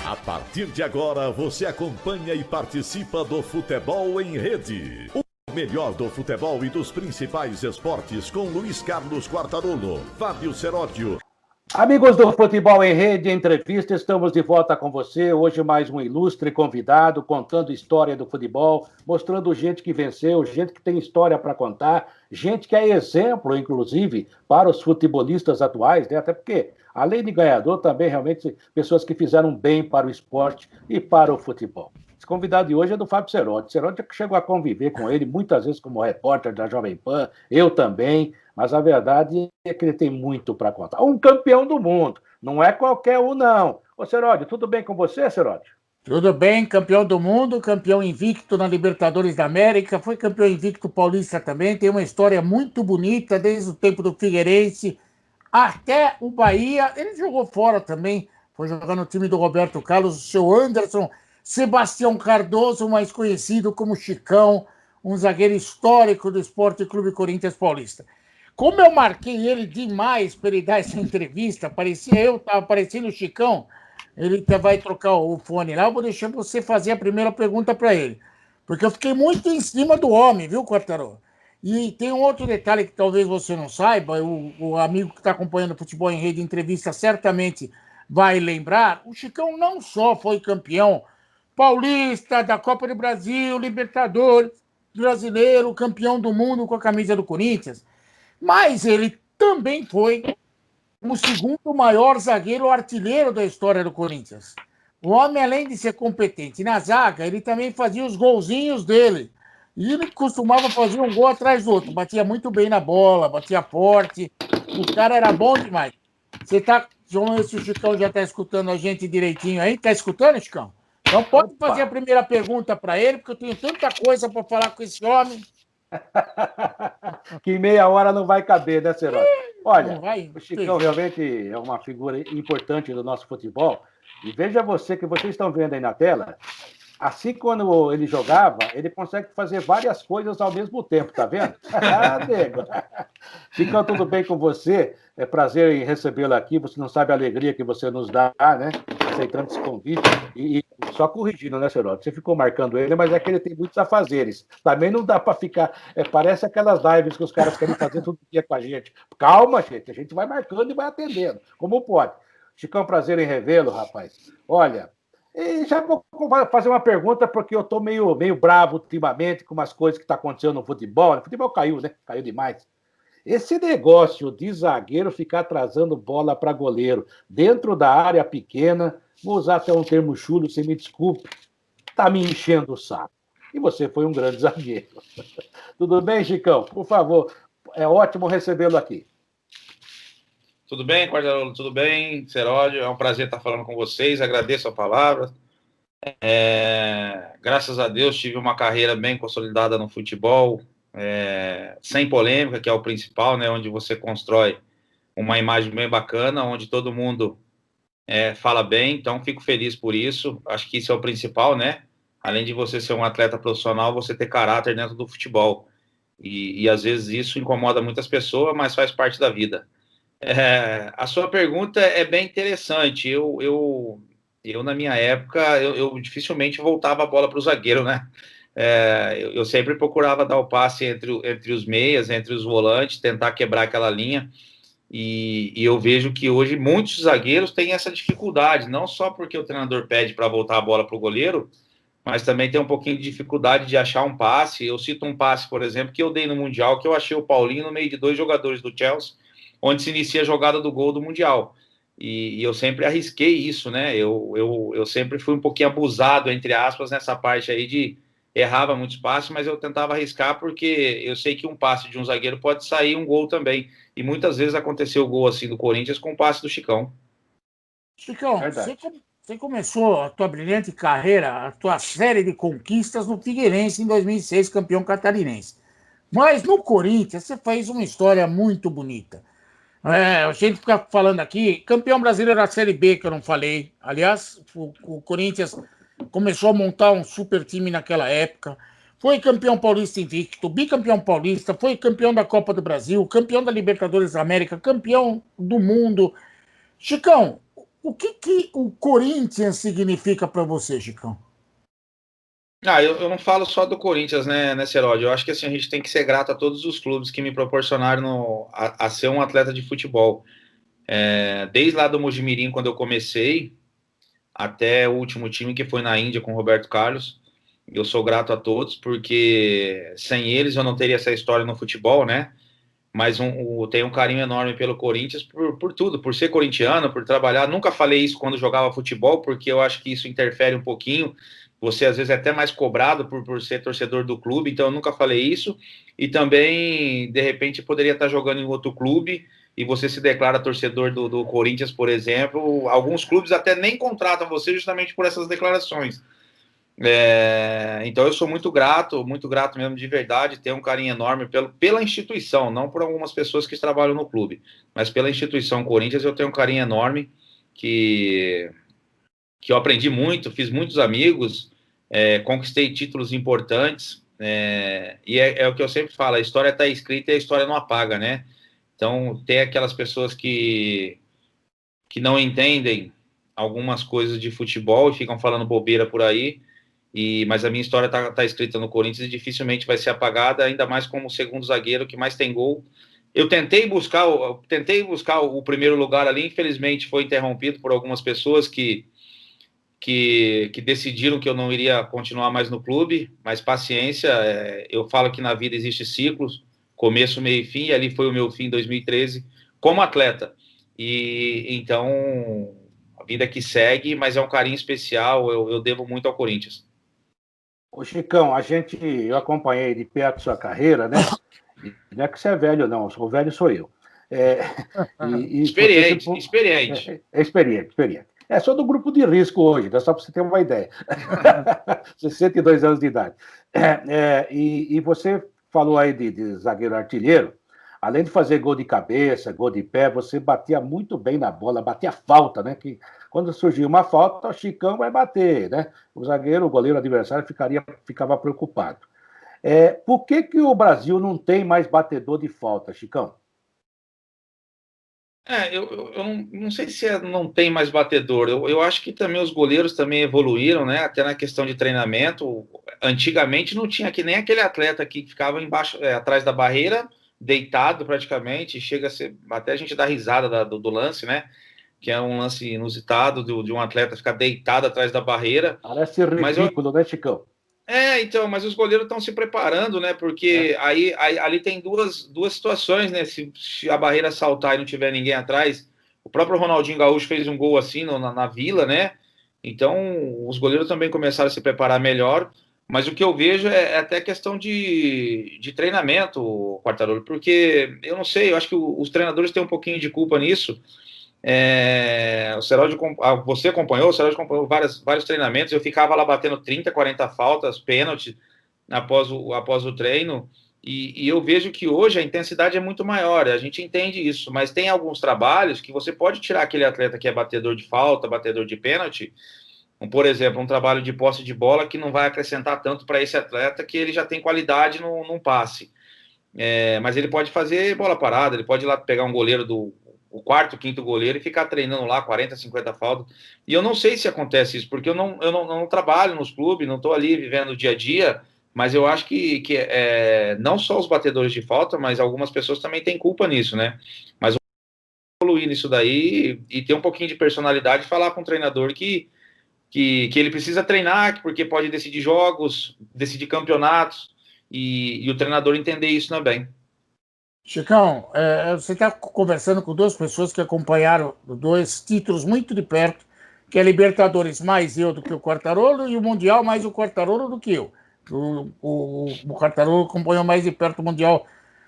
A partir de agora, você acompanha e participa do Futebol em Rede. O melhor do futebol e dos principais esportes com Luiz Carlos Quartarolo, Fábio Seródio. Amigos do Futebol em Rede, entrevista, estamos de volta com você. Hoje mais um ilustre convidado, contando história do futebol, mostrando gente que venceu, gente que tem história para contar, gente que é exemplo, inclusive, para os futebolistas atuais, né? Até porque, além de ganhador, também realmente pessoas que fizeram bem para o esporte e para o futebol. Esse convidado de hoje é do Fábio Seródio. Seródio chegou a conviver com ele muitas vezes como repórter da Jovem Pan, eu também. Mas a verdade é que ele tem muito para contar. Um campeão do mundo, não é qualquer um, não. Ô, Seródio, tudo bem com você, Seródio? Tudo bem, campeão do mundo, campeão invicto na Libertadores da América, foi campeão invicto paulista também, tem uma história muito bonita, desde o tempo do Figueirense até o Bahia. Ele jogou fora também, foi jogar no time do Roberto Carlos, o seu Anderson, Sebastião Cardoso, mais conhecido como Chicão, um zagueiro histórico do Esporte Clube Corinthians Paulista. Como eu marquei ele demais para ele dar essa entrevista, estava parecendo o Chicão, ele vai trocar o fone lá, eu vou deixar você fazer a primeira pergunta para ele. Porque eu fiquei muito em cima do homem, viu, Quartarolo? E tem um outro detalhe que talvez você não saiba, o amigo que está acompanhando o Futebol em Rede entrevista certamente vai lembrar, o Chicão não só foi campeão paulista, da Copa do Brasil, Libertadores, brasileiro, campeão do mundo com a camisa do Corinthians, mas ele também foi o segundo maior zagueiro artilheiro da história do Corinthians. O homem, além de ser competente na zaga, ele também fazia os golzinhos dele. E ele costumava fazer um gol atrás do outro. Batia muito bem na bola, batia forte. O cara era bom demais. Você tá... Vamos ver se o Chicão já está escutando a gente direitinho aí. Está escutando, Chicão? Então pode fazer a primeira pergunta para ele, porque eu tenho tanta coisa para falar com esse homem. Que meia hora não vai caber, né, Seródio? Olha, o Chicão Sim. realmente é uma figura importante do nosso futebol. E veja você, que vocês estão vendo aí na tela, assim quando ele jogava, ele consegue fazer várias coisas ao mesmo tempo, tá vendo? Ah, nego. Chicão, tudo bem com você? É prazer em recebê-lo aqui. Você não sabe a alegria que você nos dá, né? Aceitando esse convite. E só corrigindo, né, Seródio? Você ficou marcando ele, mas é que ele tem muitos afazeres. Também não dá para ficar... parece aquelas lives que os caras querem fazer todo dia com a gente. Calma, gente. A gente vai marcando e vai atendendo. Como pode? Chicão, prazer em revê-lo, rapaz. Olha, e já vou fazer uma pergunta, porque eu estou meio bravo ultimamente com umas coisas que estão acontecendo no futebol. O futebol caiu, né? Caiu demais. Esse negócio de zagueiro ficar atrasando bola para goleiro dentro da área pequena, vou usar até um termo chulo, você me desculpe, tá me enchendo o saco. E você foi um grande zagueiro. Tudo bem, Chicão? Por favor, é ótimo recebê-lo aqui. Tudo bem, Quartarolo? Tudo bem, Seródio? É um prazer estar falando com vocês, agradeço a palavra. Graças a Deus tive uma carreira bem consolidada no futebol, sem polêmica, que é o principal, né, onde você constrói uma imagem bem bacana, onde todo mundo fala bem, então fico feliz por isso, acho que isso é o principal, né, além de você ser um atleta profissional, você ter caráter dentro do futebol, e às vezes isso incomoda muitas pessoas, mas faz parte da vida. A sua pergunta é bem interessante, eu na minha época, eu dificilmente voltava a bola para o zagueiro, né? Eu sempre procurava dar o passe entre os meias, entre os volantes, tentar quebrar aquela linha. E eu vejo que hoje muitos zagueiros têm essa dificuldade, não só porque o treinador pede para voltar a bola para o goleiro, mas também tem um pouquinho de dificuldade de achar um passe. Eu cito um passe, por exemplo, que eu dei no Mundial, que eu achei o Paulinho no meio de dois jogadores do Chelsea, onde se inicia a jogada do gol do Mundial. E eu sempre arrisquei isso, né? Eu sempre fui um pouquinho abusado, entre aspas, nessa parte aí de errava muitos passes, mas eu tentava arriscar porque eu sei que um passe de um zagueiro pode sair um gol também. E muitas vezes aconteceu o gol assim do Corinthians com o passe do Chicão. Chicão, você começou a tua brilhante carreira, a tua série de conquistas no Figueirense em 2006, campeão catarinense. Mas no Corinthians você fez uma história muito bonita. A gente fica falando aqui, campeão brasileiro da Série B, que eu não falei. Aliás, o Corinthians começou a montar um super time naquela época. Foi campeão paulista invicto, bicampeão paulista, foi campeão da Copa do Brasil, campeão da Libertadores da América, campeão do mundo. Chicão, O que o Corinthians significa para você, Chicão? Eu não falo só do Corinthians, né, Seródio? Eu acho que assim, a gente tem que ser grato a todos os clubes que me proporcionaram a ser um atleta de futebol. Desde lá do Mojimirim, quando eu comecei, até o último time que foi na Índia com o Roberto Carlos. Eu sou grato a todos, porque sem eles eu não teria essa história no futebol, né? Mas tenho um carinho enorme pelo Corinthians por tudo, por ser corintiano, por trabalhar. Nunca falei isso quando jogava futebol, porque eu acho que isso interfere um pouquinho. Você, às vezes, é até mais cobrado por ser torcedor do clube, então eu nunca falei isso. E também, de repente, poderia estar jogando em outro clube e você se declara torcedor do Corinthians, por exemplo. Alguns clubes até nem contratam você justamente por essas declarações. Então eu sou muito grato mesmo de verdade, tenho um carinho enorme pela instituição, não por algumas pessoas que trabalham no clube, mas pela instituição Corinthians eu tenho um carinho enorme, que eu aprendi muito, fiz muitos amigos, conquistei títulos importantes, e é o que eu sempre falo, a história está escrita e a história não apaga, né? Então tem aquelas pessoas que não entendem algumas coisas de futebol e ficam falando bobeira por aí, mas a minha história tá escrita no Corinthians e dificilmente vai ser apagada, ainda mais como o segundo zagueiro que mais tem gol. Eu tentei buscar o primeiro lugar ali, infelizmente foi interrompido por algumas pessoas que decidiram que eu não iria continuar mais no clube, mas paciência, eu falo que na vida existe ciclos, começo, meio e fim, e ali foi o meu fim em 2013, como atleta. E então, a vida que segue, mas é um carinho especial, eu devo muito ao Corinthians. Ô, Chicão, eu acompanhei de perto sua carreira, né? Não é que você é velho, não, o velho sou eu. Experiente. Experiente. Sou do grupo de risco hoje, só para você ter uma ideia. 62 anos de idade. E você falou aí de zagueiro artilheiro. Além de fazer gol de cabeça, gol de pé, você batia muito bem na bola, batia falta, né? Que quando surgia uma falta, o Chicão vai bater, né? O goleiro adversário ficava preocupado. Por que o Brasil não tem mais batedor de falta, Chicão? Eu não sei se não tem mais batedor. Eu acho que também os goleiros também evoluíram, né? Até na questão de treinamento. Antigamente não tinha que nem aquele atleta que ficava embaixo, atrás da barreira, deitado praticamente, chega a ser, até a gente dá risada do lance, né? Que é um lance inusitado de um atleta ficar deitado atrás da barreira. Parece ridículo, né, Chicão? Então, mas os goleiros estão se preparando, né? Porque aí ali tem duas situações, né? Se a barreira saltar e não tiver ninguém atrás, o próprio Ronaldinho Gaúcho fez um gol assim na Vila, né? Então, os goleiros também começaram a se preparar melhor. Mas o que eu vejo é até questão de treinamento, Quartarolo, porque eu não sei, eu acho que os treinadores têm um pouquinho de culpa nisso. O Seródio, você acompanhou, o Seródio acompanhou vários treinamentos, eu ficava lá batendo 30, 40 faltas, pênalti após o treino, e eu vejo que hoje a intensidade é muito maior, a gente entende isso, mas tem alguns trabalhos que você pode tirar aquele atleta que é batedor de falta, batedor de pênalti, por exemplo, um trabalho de posse de bola que não vai acrescentar tanto para esse atleta, que ele já tem qualidade num passe. Mas ele pode fazer bola parada, ele pode ir lá pegar um goleiro o quarto, quinto goleiro e ficar treinando lá 40, 50 faltas. E eu não sei se acontece isso, porque eu não trabalho nos clubes, não estou ali vivendo o dia a dia, mas eu acho que não só os batedores de falta, mas algumas pessoas também têm culpa nisso, né? Mas evoluir nisso daí e ter um pouquinho de personalidade e falar com o treinador que ele precisa treinar, porque pode decidir jogos, decidir campeonatos, e o treinador entender isso também. Chicão, você está conversando com duas pessoas que acompanharam dois títulos muito de perto, que é Libertadores mais eu do que o Quartarolo e o Mundial mais o Quartarolo do que eu. O Quartarolo acompanhou mais de perto o Mundial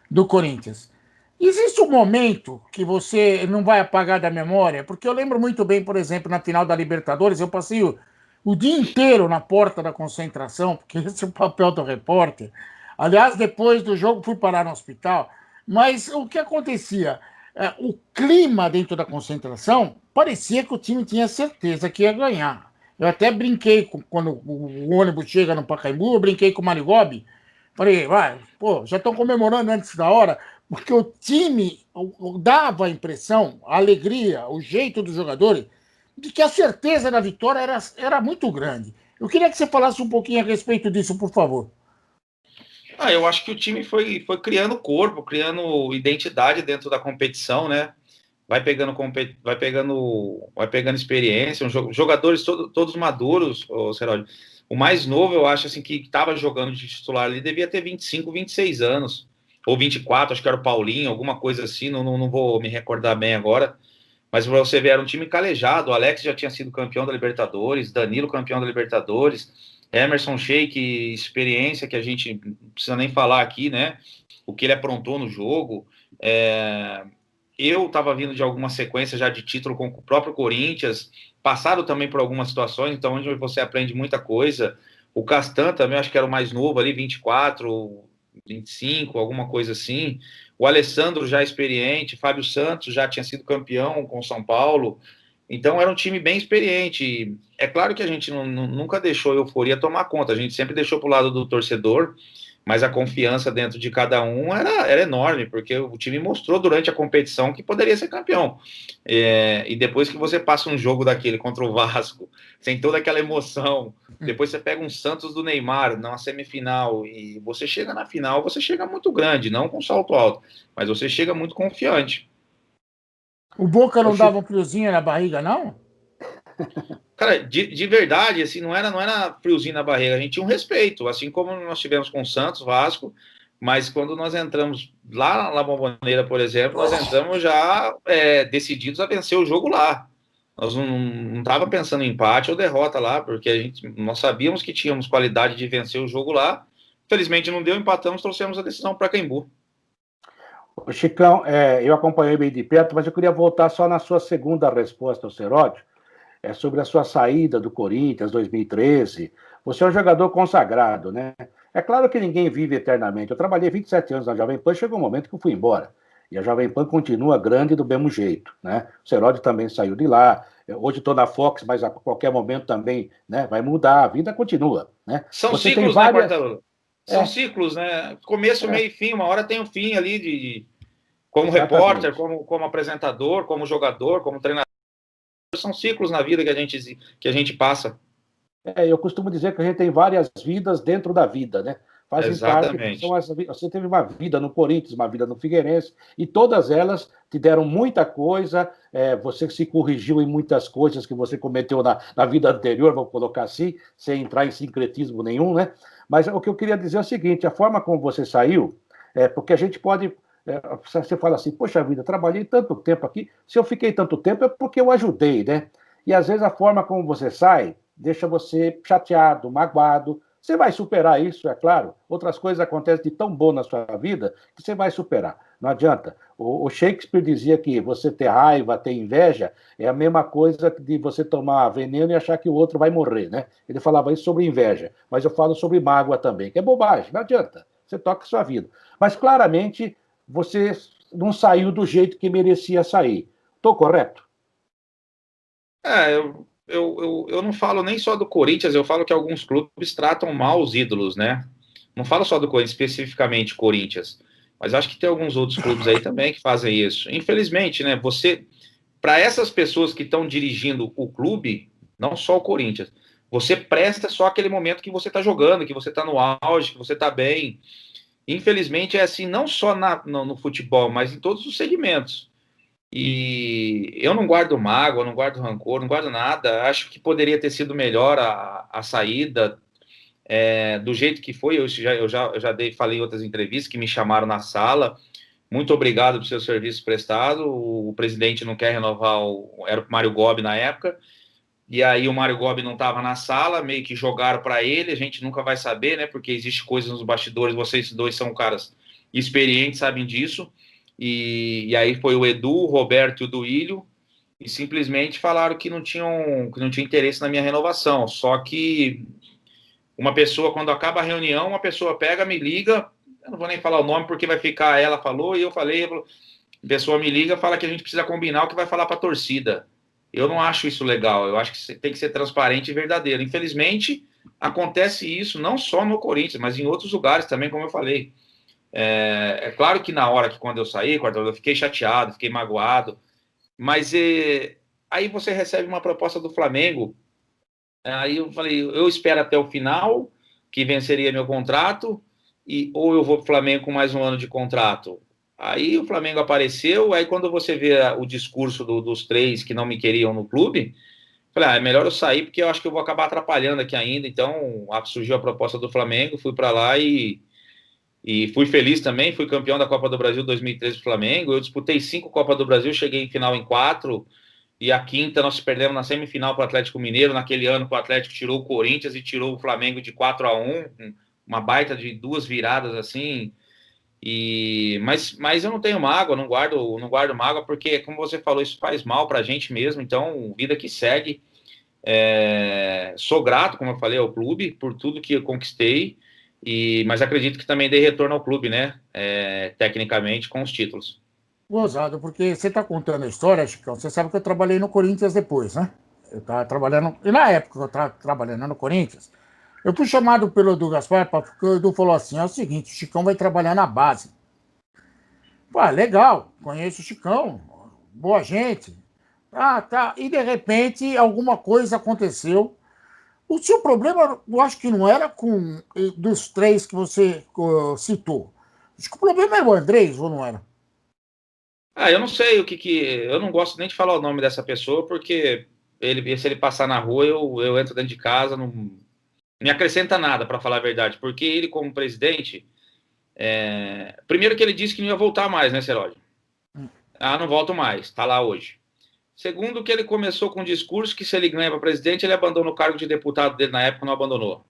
do Corinthians. Existe um momento que você não vai apagar da memória? Porque eu lembro muito bem, por exemplo, na final da Libertadores, eu passei o dia inteiro na porta da concentração, porque esse é o papel do repórter. Aliás, depois do jogo fui parar no hospital. Mas o que acontecia? O clima dentro da concentração parecia que o time tinha certeza que ia ganhar. Eu até brinquei quando o ônibus chega no Pacaembu, eu brinquei com o Marigobi. Falei, já estão comemorando antes da hora, porque o time dava a impressão, a alegria, o jeito dos jogadores, de que a certeza da vitória era muito grande. Eu queria que você falasse um pouquinho a respeito disso, por favor. Eu acho que o time foi criando corpo, criando identidade dentro da competição, né? Vai pegando experiência, jogadores todos maduros, Seródio. O mais novo, eu acho, assim, que estava jogando de titular ali, devia ter 25, 26 anos, ou 24, acho que era o Paulinho, alguma coisa assim, não vou me recordar bem agora, mas para você ver, era um time calejado, o Alex já tinha sido campeão da Libertadores, Danilo campeão da Libertadores, Emerson Sheik, experiência que a gente não precisa nem falar aqui, né? O que ele aprontou no jogo. Eu estava vindo de alguma sequência já de título com o próprio Corinthians, passado também por algumas situações, então onde você aprende muita coisa. O Castan também, acho que era o mais novo ali, 24, 25, alguma coisa assim. O Alessandro já experiente, Fábio Santos já tinha sido campeão com o São Paulo. Então era um time bem experiente. É claro que a gente nunca deixou a euforia tomar conta, a gente sempre deixou para o lado do torcedor, mas a confiança dentro de cada um era enorme, porque o time mostrou durante a competição que poderia ser campeão. E depois que você passa um jogo daquele contra o Vasco, sem toda aquela emoção, depois você pega um Santos do Neymar na semifinal, e você chega na final, você chega muito grande, não com salto alto, mas você chega muito confiante. O Boca não dava um friozinho na barriga, não? Cara, de verdade, assim, não era friozinho na barriga, a gente tinha um respeito, assim como nós tivemos com o Santos, Vasco, mas quando nós entramos lá na Bombonera, por exemplo, nós entramos já decididos a vencer o jogo lá. Nós não estávamos pensando em empate ou derrota lá, porque nós sabíamos que tínhamos qualidade de vencer o jogo lá. Felizmente não deu, empatamos, trouxemos a decisão para Caimbu. O Chicão, eu acompanhei bem de perto, mas eu queria voltar só na sua segunda resposta ao Seródio, sobre a sua saída do Corinthians 2013. Você é um jogador consagrado, né? É claro que ninguém vive eternamente. Eu trabalhei 27 anos na Jovem Pan, chegou um momento que eu fui embora. E a Jovem Pan continua grande do mesmo jeito, né? O Seródio também saiu de lá. Hoje estou na Fox, mas a qualquer momento também, né, vai mudar, a vida continua, né? São Você ciclos, tem várias... né, Quartarolo? São ciclos, né? Começo, meio e fim. Uma hora tem um fim ali como Exatamente. repórter, como apresentador, como jogador, como treinador. São ciclos na vida que a gente passa. Eu costumo dizer que a gente tem várias vidas dentro da vida, né? Fazem parte. Exatamente. Você teve uma vida no Corinthians, uma vida no Figueirense, e todas elas te deram muita coisa. Você se corrigiu em muitas coisas que você cometeu na vida anterior, vou colocar assim, sem entrar em sincretismo nenhum, né? Mas o que eu queria dizer é o seguinte: a forma como você saiu, porque a gente pode. Você fala assim, poxa vida, trabalhei tanto tempo aqui, se eu fiquei tanto tempo é porque eu ajudei, né? E às vezes a forma como você sai deixa você chateado, magoado. Você vai superar isso, é claro. Outras coisas acontecem de tão bom na sua vida que você vai superar. Não adianta. O Shakespeare dizia que você ter raiva, ter inveja, é a mesma coisa de você tomar veneno e achar que o outro vai morrer, né? Ele falava isso sobre inveja, mas eu falo sobre mágoa também, que é bobagem, não adianta. Você toca a sua vida. Mas claramente você não saiu do jeito que merecia sair. Estou correto? Eu não falo nem só do Corinthians, eu falo que alguns clubes tratam mal os ídolos, né? Não falo só do Corinthians, especificamente Corinthians, mas acho que tem alguns outros clubes aí também que fazem isso. Infelizmente, né? Para essas pessoas que estão dirigindo o clube, não só o Corinthians, você presta só aquele momento que você está jogando, que você está no auge, que você está bem. Infelizmente é assim, não só no futebol, mas em todos os segmentos. E eu não guardo mágoa, não guardo rancor, não guardo nada. Acho que poderia ter sido melhor a saída do jeito que foi. Eu já falei em outras entrevistas que me chamaram na sala. Muito obrigado pelo seu serviço prestado. O presidente não quer renovar, era o Mário Gobi na época. E aí o Mário Gobi não estava na sala, meio que jogaram para ele. A gente nunca vai saber, né? Porque existe coisas nos bastidores. Vocês dois são caras experientes, sabem disso. E aí foi o Edu, o Roberto e o Duílio, e simplesmente falaram que não tinha interesse na minha renovação. Só que uma pessoa, quando acaba a reunião, uma pessoa pega, me liga, eu não vou nem falar o nome porque vai ficar, ela falou, e eu falei, a pessoa me liga, fala que a gente precisa combinar o que vai falar para a torcida. Eu não acho isso legal, eu acho que tem que ser transparente e verdadeiro. Infelizmente, acontece isso não só no Corinthians, mas em outros lugares também, como eu falei. É claro que na hora que quando eu saí, eu fiquei chateado, fiquei magoado, mas aí você recebe uma proposta do Flamengo. Aí eu falei, eu espero até o final, que venceria meu contrato, ou eu vou para o Flamengo com mais um ano de contrato. Aí o Flamengo apareceu, aí quando você vê o discurso dos 3 que não me queriam no clube, falei, é melhor eu sair, porque eu acho que eu vou acabar atrapalhando aqui ainda. Então, surgiu a proposta do Flamengo, fui para lá e fui feliz também, fui campeão da Copa do Brasil 2013 do Flamengo. Eu disputei 5 Copas do Brasil, cheguei em final em 4, e a quinta nós perdemos na semifinal para o Atlético Mineiro, naquele ano que o Atlético tirou o Corinthians e tirou o Flamengo de 4-1, uma baita de 2 viradas assim. Mas eu não tenho mágoa, não guardo mágoa, porque, como você falou, isso faz mal para a gente mesmo. Então, vida que segue. Sou grato, como eu falei, ao clube por tudo que eu conquistei, mas acredito que também dei retorno ao clube, né? Tecnicamente, com os títulos. Gozado, porque você está contando a história, Chicão. Você sabe que eu trabalhei no Corinthians depois, né? Eu estava trabalhando. E na época que eu estava trabalhando no Corinthians, eu fui chamado pelo Edu Gaspar, porque o Edu falou assim: é o seguinte, o Chicão vai trabalhar na base. Pô, legal, conheço o Chicão, boa gente. Ah, tá. E de repente alguma coisa aconteceu. O seu problema, eu acho que não era com dos 3 que você citou. Acho que o problema era o Andrés, ou não era? Eu não sei eu não gosto nem de falar o nome dessa pessoa, porque se ele passar na rua, eu entro dentro de casa, não me acrescenta nada, para falar a verdade, porque ele, como presidente, primeiro que ele disse que não ia voltar mais, né, Seródio? Não volto mais, tá lá hoje. Segundo que ele começou com um discurso que, se ele ganha para presidente, ele abandona o cargo de deputado dele na época, não abandonou.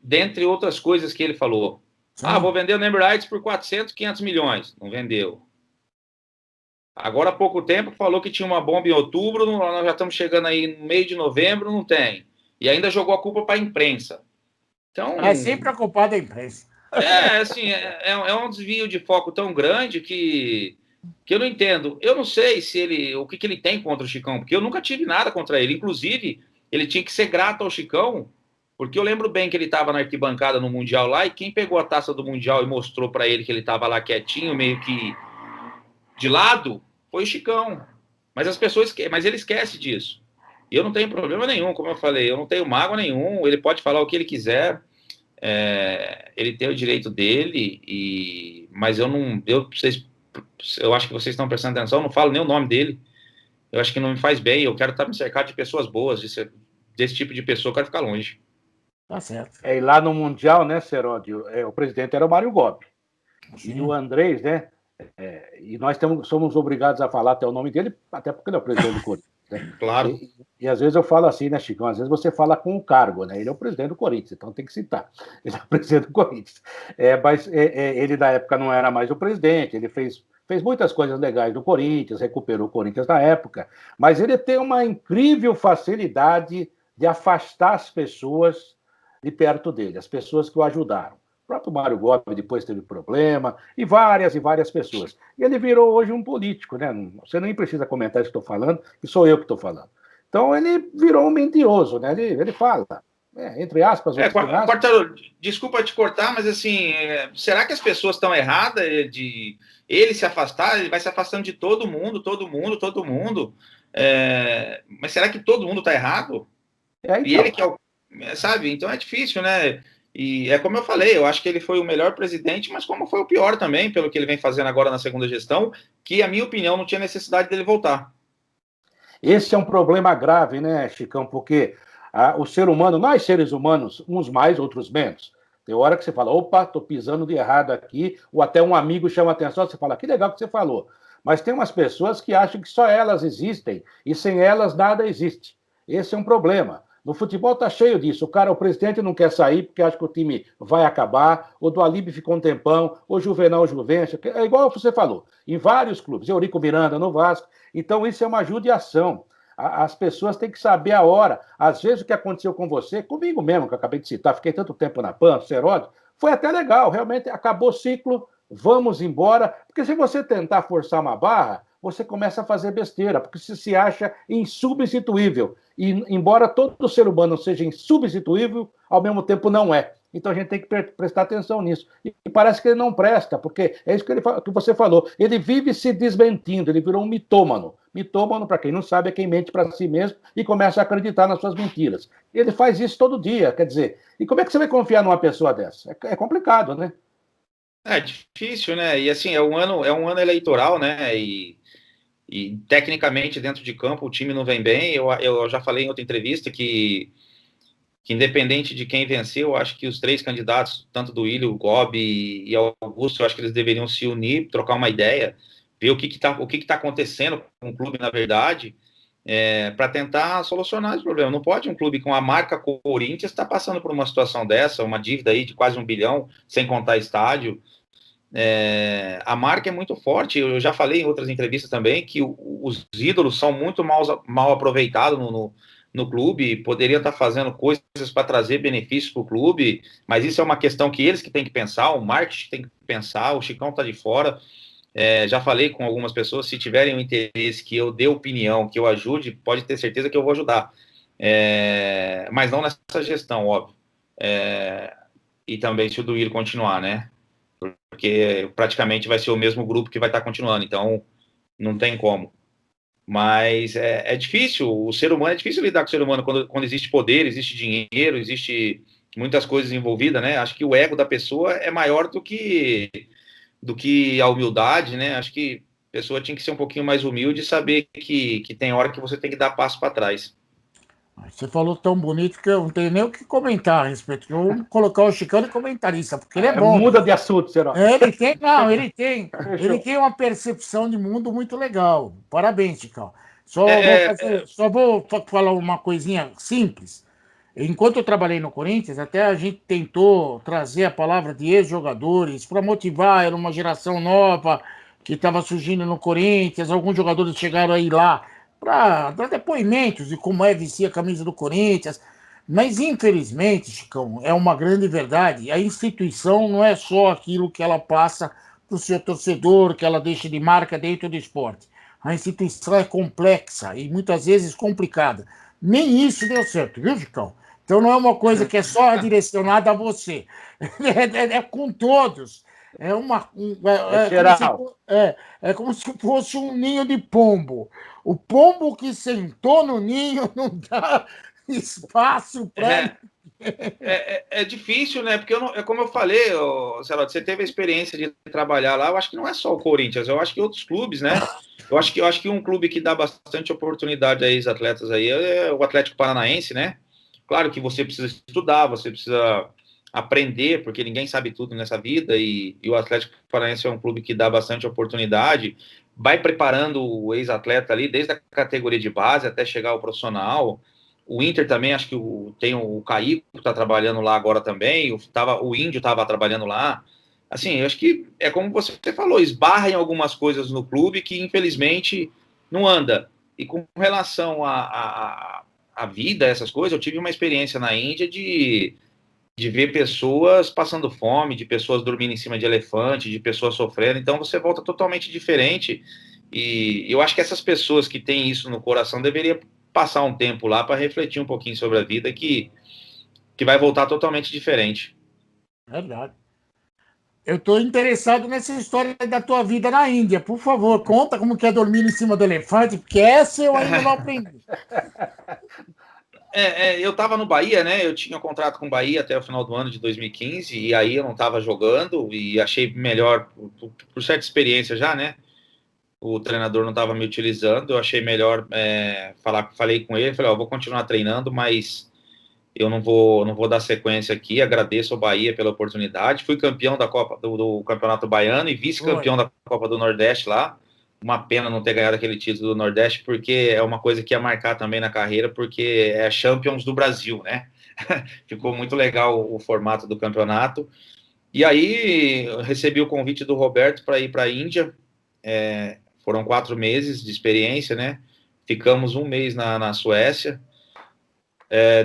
Dentre outras coisas que ele falou. Vou vender o Name Rights por 400, 500 milhões. Não vendeu. Agora, há pouco tempo, falou que tinha uma bomba em outubro, nós já estamos chegando aí no meio de novembro, não tem. E ainda jogou a culpa para a imprensa. Então, sempre a culpada da imprensa. Assim, é um desvio de foco tão grande que eu não entendo. Eu não sei o que ele tem contra o Chicão, porque eu nunca tive nada contra ele. Inclusive, ele tinha que ser grato ao Chicão, porque eu lembro bem que ele estava na arquibancada no Mundial lá, e quem pegou a taça do Mundial e mostrou para ele que ele estava lá quietinho, meio que de lado, foi o Chicão. Mas ele esquece disso. E eu não tenho problema nenhum, como eu falei, eu não tenho mágoa nenhum, ele pode falar o que ele quiser, ele tem o direito dele, mas eu acho que vocês estão prestando atenção, eu não falo nem o nome dele, eu acho que não me faz bem, eu quero estar me cercado de pessoas boas, desse tipo de pessoa, eu quero ficar longe. Tá certo. E lá no Mundial, né, Seródio, o presidente era o Mário Gobi. Sim. E o Andrés, né, e nós somos obrigados a falar até o nome dele, até porque ele é o presidente do Corinthians. Né? Claro. E às vezes eu falo assim, né, Chicão? Às vezes você fala com o cargo, né? Ele é o presidente do Corinthians, então tem que citar. Ele é o presidente do Corinthians. Mas ele, na época, não era mais o presidente, ele fez muitas coisas legais no Corinthians, recuperou o Corinthians na época, mas ele tem uma incrível facilidade de afastar as pessoas de perto dele, as pessoas que o ajudaram. O próprio Mário Gobi depois teve problema, e várias pessoas. E ele virou hoje um político, né? Você nem precisa comentar isso que estou falando, que sou eu que estou falando. Então ele virou um mentiroso, né? Ele fala, entre aspas... Quartarolo, desculpa te cortar, mas assim, será que as pessoas estão erradas de ele se afastar? Ele vai se afastando de todo mundo. Mas será que todo mundo está errado? Então. E ele que é o... Sabe? Então é difícil, né? E é como eu falei, eu acho que ele foi o melhor presidente, mas como foi o pior também, pelo que ele vem fazendo agora na segunda gestão, que, a minha opinião, não tinha necessidade dele voltar. Esse é um problema grave, né, Chicão? Porque o ser humano, nós seres humanos, uns mais, outros menos. Tem hora que você fala, opa, tô pisando de errado aqui, ou até um amigo chama a atenção, você fala, que legal que você falou. Mas tem umas pessoas que acham que só elas existem, e sem elas nada existe. Esse é um problema. No futebol tá cheio disso. O presidente não quer sair porque acha que o time vai acabar, o do Alibe ficou um tempão, o Juvenal Juvencio, é igual você falou, em vários clubes, Eurico Miranda no Vasco. Então isso é uma judiação. As pessoas têm que saber a hora. Às vezes o que aconteceu com você, comigo mesmo, que eu acabei de citar, fiquei tanto tempo na PAN, Seródio, foi até legal, realmente acabou o ciclo, vamos embora. Porque se você tentar forçar uma barra, você começa a fazer besteira, porque você se acha insubstituível. E, embora todo ser humano seja insubstituível, ao mesmo tempo não é. Então a gente tem que prestar atenção nisso. E parece que ele não presta, porque é isso que você falou. Ele vive se desmentindo, ele virou um mitômano. Mitômano, para quem não sabe, é quem mente para si mesmo e começa a acreditar nas suas mentiras. Ele faz isso todo dia, quer dizer. E como é que você vai confiar numa pessoa dessa? É complicado, né? É difícil, né? E assim, é um ano eleitoral, né? E tecnicamente, dentro de campo, o time não vem bem. Eu já falei em outra entrevista que independente de quem venceu, eu acho que os três candidatos, tanto do Willi, o Gobi e Augusto, eu acho que eles deveriam se unir, trocar uma ideia, ver o que tá acontecendo com o clube, na verdade, para tentar solucionar esse problema. Não pode um clube com a marca Corinthians estar passando por uma situação dessa, uma dívida aí de quase 1 bilhão, sem contar estádio. A marca é muito forte. Eu já falei em outras entrevistas também que os ídolos são muito mal aproveitados no clube, poderiam estar fazendo coisas para trazer benefícios para o clube, mas isso é uma questão que eles que têm que pensar, o marketing tem que pensar, o Chicão está de fora. Já falei com algumas pessoas, se tiverem um interesse que eu dê opinião, que eu ajude, pode ter certeza que eu vou ajudar. Mas não nessa gestão, óbvio. E também se o Duílio continuar, né? Porque praticamente vai ser o mesmo grupo que vai estar continuando, então não tem como. Mas é difícil, o ser humano, é difícil lidar com o ser humano quando existe poder, existe dinheiro, existe muitas coisas envolvidas, né? Acho que o ego da pessoa é maior do que a humildade, né? Acho que a pessoa tinha que ser um pouquinho mais humilde e saber que tem hora que você tem que dar passo para trás. Você falou tão bonito que eu não tenho nem o que comentar a respeito. Eu vou colocar o Chicão de comentarista, porque ele é bom. Muda de assunto, Será? Ele tem uma percepção de mundo muito legal. Parabéns, Chicão. Só vou falar uma coisinha simples. Enquanto eu trabalhei no Corinthians, até a gente tentou trazer a palavra de ex-jogadores para motivar, era uma geração nova que estava surgindo no Corinthians, alguns jogadores chegaram aí lá para dar depoimentos de como vestir a camisa do Corinthians. Mas, infelizmente, Chicão, é uma grande verdade, a instituição não é só aquilo que ela passa para o seu torcedor, que ela deixa de marca dentro do esporte. A instituição é complexa e muitas vezes complicada. Nem isso deu certo, viu, Chicão? Então não é uma coisa que é só direcionada a você. É com todos. Como se fosse um ninho de pombo. O pombo que sentou no ninho não dá espaço para. É difícil, né? Porque como eu falei, Celote, você teve a experiência de trabalhar lá. Eu acho que não é só o Corinthians, eu acho que outros clubes, né? Eu acho que um clube que dá bastante oportunidade a ex-atletas aí é o Atlético Paranaense, né? Claro que você precisa estudar, você precisa aprender, porque ninguém sabe tudo nessa vida, e o Atlético Paranaense é um clube que dá bastante oportunidade, vai preparando o ex-atleta ali, desde a categoria de base até chegar ao profissional. O Inter também, acho que tem o Caíco que está trabalhando lá agora também, o Índio estava trabalhando lá. Assim, eu acho que é como você falou, esbarra em algumas coisas no clube que, infelizmente, não anda. E com relação a vida, essas coisas, eu tive uma experiência na Índia de ver pessoas passando fome, de pessoas dormindo em cima de elefante, de pessoas sofrendo, então você volta totalmente diferente, e eu acho que essas pessoas que têm isso no coração deveriam passar um tempo lá para refletir um pouquinho sobre a vida, que vai voltar totalmente diferente. Verdade. Eu estou interessado nessa história da tua vida na Índia. Por favor, conta como que é dormir em cima do elefante, porque essa eu ainda não aprendi. Eu estava no Bahia, né? Eu tinha um contrato com o Bahia até o final do ano de 2015, e aí eu não estava jogando, e achei melhor, por certa experiência já, né? O treinador não estava me utilizando, eu achei melhor falei com ele, falei, vou continuar treinando, mas eu não vou dar sequência aqui, agradeço ao Bahia pela oportunidade, fui campeão da Copa do Campeonato Baiano e vice-campeão da Copa do Nordeste lá. Uma pena não ter ganhado aquele título do Nordeste, porque é uma coisa que ia marcar também na carreira, porque é Champions do Brasil, né? Ficou muito legal o formato do campeonato. E aí eu recebi o convite do Roberto para ir para a Índia. Foram 4 meses de experiência, né? Ficamos 1 mês na Suécia.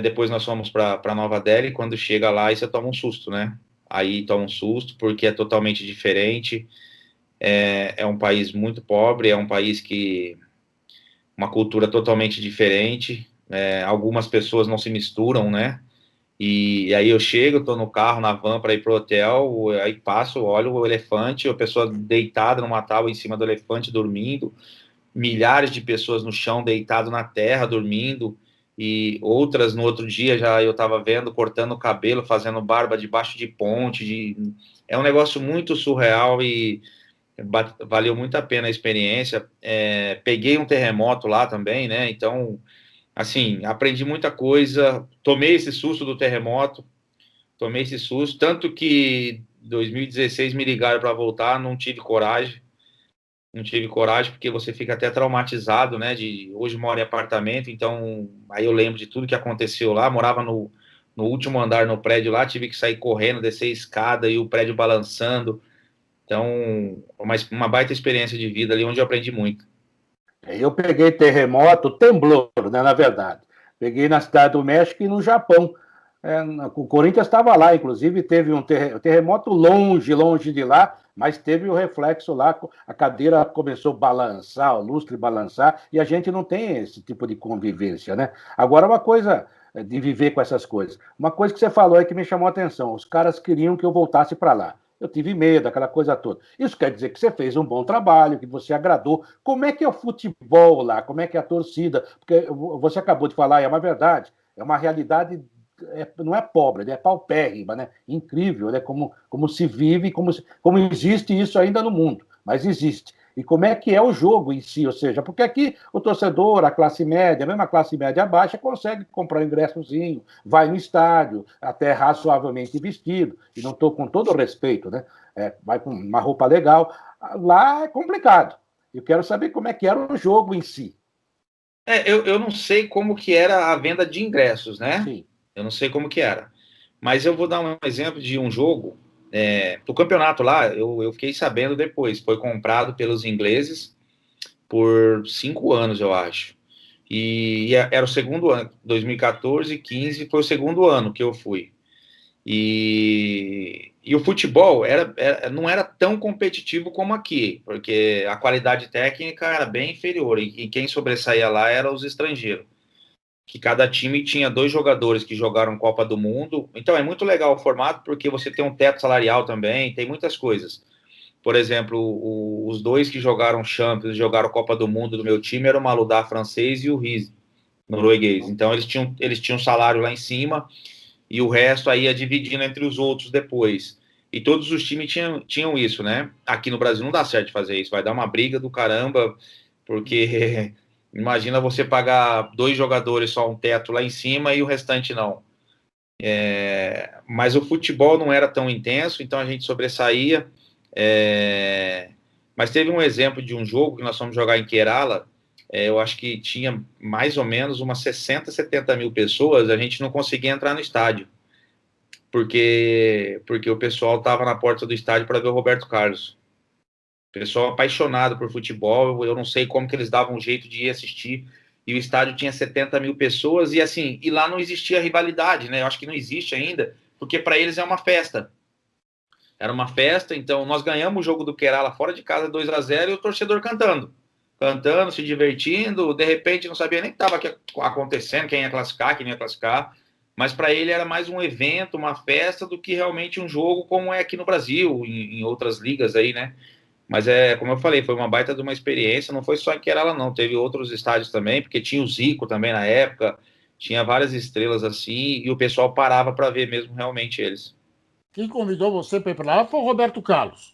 Depois nós fomos para Nova Delhi. Quando chega lá, aí você toma um susto, né? Aí toma um susto, porque é totalmente diferente. É um país muito pobre, é um país que uma cultura totalmente diferente. Algumas pessoas não se misturam, né? E aí eu chego, estou no carro, na van para ir pro hotel, aí passo, olho o elefante, a pessoa deitada numa tábua em cima do elefante, dormindo, milhares de pessoas no chão, deitado na terra, dormindo, e outras no outro dia já eu estava vendo, cortando o cabelo, fazendo barba debaixo de ponte, é um negócio muito surreal e valeu muito a pena a experiência. Peguei um terremoto lá também, né? Então, assim, aprendi muita coisa, tomei esse susto do terremoto, tomei esse susto, tanto que em 2016 me ligaram para voltar, não tive coragem, porque você fica até traumatizado, né? Hoje moro em apartamento, então aí eu lembro de tudo que aconteceu lá. Morava no último andar no prédio lá, tive que sair correndo, descer a escada e o prédio balançando. Então, uma baita experiência de vida ali, onde eu aprendi muito. Eu peguei terremoto, temblor, né, na verdade. Peguei na cidade do México e no Japão. O Corinthians estava lá, inclusive teve um terremoto longe de lá, mas teve o reflexo lá, a cadeira começou a balançar, o lustre balançar, e a gente não tem esse tipo de convivência, né? Agora, uma coisa de viver com essas coisas. Uma coisa que você falou aí que me chamou a atenção, os caras queriam que eu voltasse para lá. Eu tive medo, aquela coisa toda. Isso quer dizer que você fez um bom trabalho, que você agradou. Como é que é o futebol lá? Como é que é a torcida? Porque você acabou de falar, e é uma verdade, é uma realidade não é pobre, é paupérrima, né? Incrível, né? Como se vive, como existe isso ainda no mundo, mas existe. E como é que é o jogo em si, ou seja, porque aqui o torcedor, a classe média, mesmo a classe média baixa, consegue comprar um ingressozinho, vai no estádio, até razoavelmente vestido, e não estou com todo o respeito, né? Vai com uma roupa legal. Lá é complicado. Eu quero saber como é que era o jogo em si. Eu não sei como que era a venda de ingressos, né? Sim. Eu não sei como que era. Mas eu vou dar um exemplo de um jogo. O campeonato lá, eu fiquei sabendo depois. Foi comprado pelos ingleses por 5 anos, eu acho. E era o segundo ano, 2014, 15, foi o segundo ano que eu fui. E o futebol não era tão competitivo como aqui, porque a qualidade técnica era bem inferior. E quem sobressaía lá eram os estrangeiros, que cada time tinha 2 jogadores que jogaram Copa do Mundo. Então é muito legal o formato, porque você tem um teto salarial também, tem muitas coisas. Por exemplo, os 2 que jogaram Champions, jogaram Copa do Mundo do meu time, eram o Maludá francês e o Rize, norueguês. Então eles tinham salário lá em cima, e o resto aí ia dividindo entre os outros depois. E todos os times tinham isso, né? Aqui no Brasil não dá certo fazer isso, vai dar uma briga do caramba, porque imagina você pagar 2 jogadores só um teto lá em cima e o restante não. Mas o futebol não era tão intenso, então a gente sobressaía. Mas teve um exemplo de um jogo que nós fomos jogar em Kerala. Eu acho que tinha mais ou menos umas 60, 70 mil pessoas, a gente não conseguia entrar no estádio, porque o pessoal estava na porta do estádio para ver o Roberto Carlos. Pessoal apaixonado por futebol, eu não sei como que eles davam um jeito de ir assistir, e o estádio tinha 70 mil pessoas, e assim, e lá não existia rivalidade, né? Eu acho que não existe ainda, porque para eles é uma festa. Era uma festa, então nós ganhamos o jogo do Kerala fora de casa 2-0 e o torcedor cantando, se divertindo, de repente não sabia nem o que estava acontecendo, quem ia classificar, quem não ia classificar, mas para ele era mais um evento, uma festa, do que realmente um jogo como é aqui no Brasil, em outras ligas aí, né? Mas como eu falei, foi uma baita de uma experiência, não foi só em Kerala não, teve outros estádios também, porque tinha o Zico também na época, tinha várias estrelas assim, e o pessoal parava para ver mesmo realmente eles. Quem convidou você para ir para lá foi o Roberto Carlos.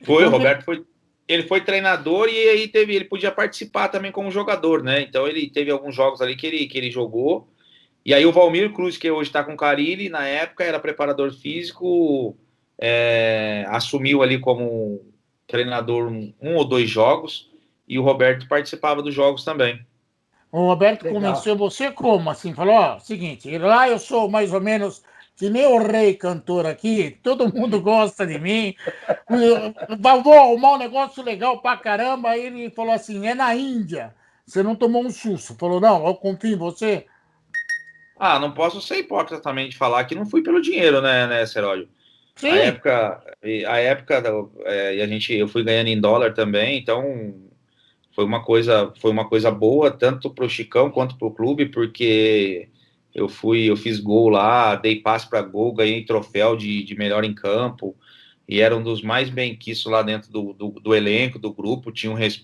O Roberto ele foi treinador, e aí ele podia participar também como jogador, né? Então ele teve alguns jogos ali que ele jogou. E aí o Valmir Cruz, que hoje está com o Carille, na época era preparador físico, assumiu ali como treinador um ou 2 jogos, e o Roberto participava dos jogos também. O Roberto Legal. convenceu você como? Assim, falou, ó, seguinte, lá eu sou mais ou menos que nem o rei cantor aqui, todo mundo gosta de mim, vou arrumar um negócio legal pra caramba. Aí ele falou assim, é na Índia, você não tomou um susto. Falou, não, eu confio em você. Não posso ser hipócrita também de falar que não fui pelo dinheiro, né, Seródio? A Sim, época, eu fui ganhando em dólar também, então foi uma coisa boa, tanto para o Chicão quanto para o clube, porque Eu fiz gol lá, dei passe para gol, ganhei troféu de melhor em campo, e era um dos mais bem-quistos lá dentro do elenco, do grupo.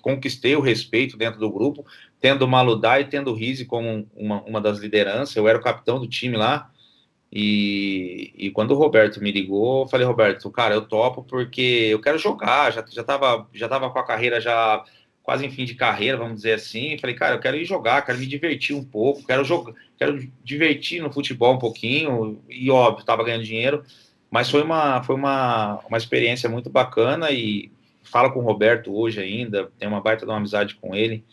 Conquistei o respeito dentro do grupo, tendo o Maludá e tendo o Rizzi como uma das lideranças. Eu era o capitão do time lá. E quando o Roberto me ligou, eu falei: Roberto, cara, eu topo porque eu quero jogar, já tava com a carreira já quase em fim de carreira, vamos dizer assim. Falei: cara, eu quero ir jogar, quero me divertir um pouco, quero jogar, quero divertir no futebol um pouquinho, e óbvio, tava ganhando dinheiro, mas foi uma experiência muito bacana. E falo com o Roberto hoje ainda, tenho uma baita de uma amizade com ele.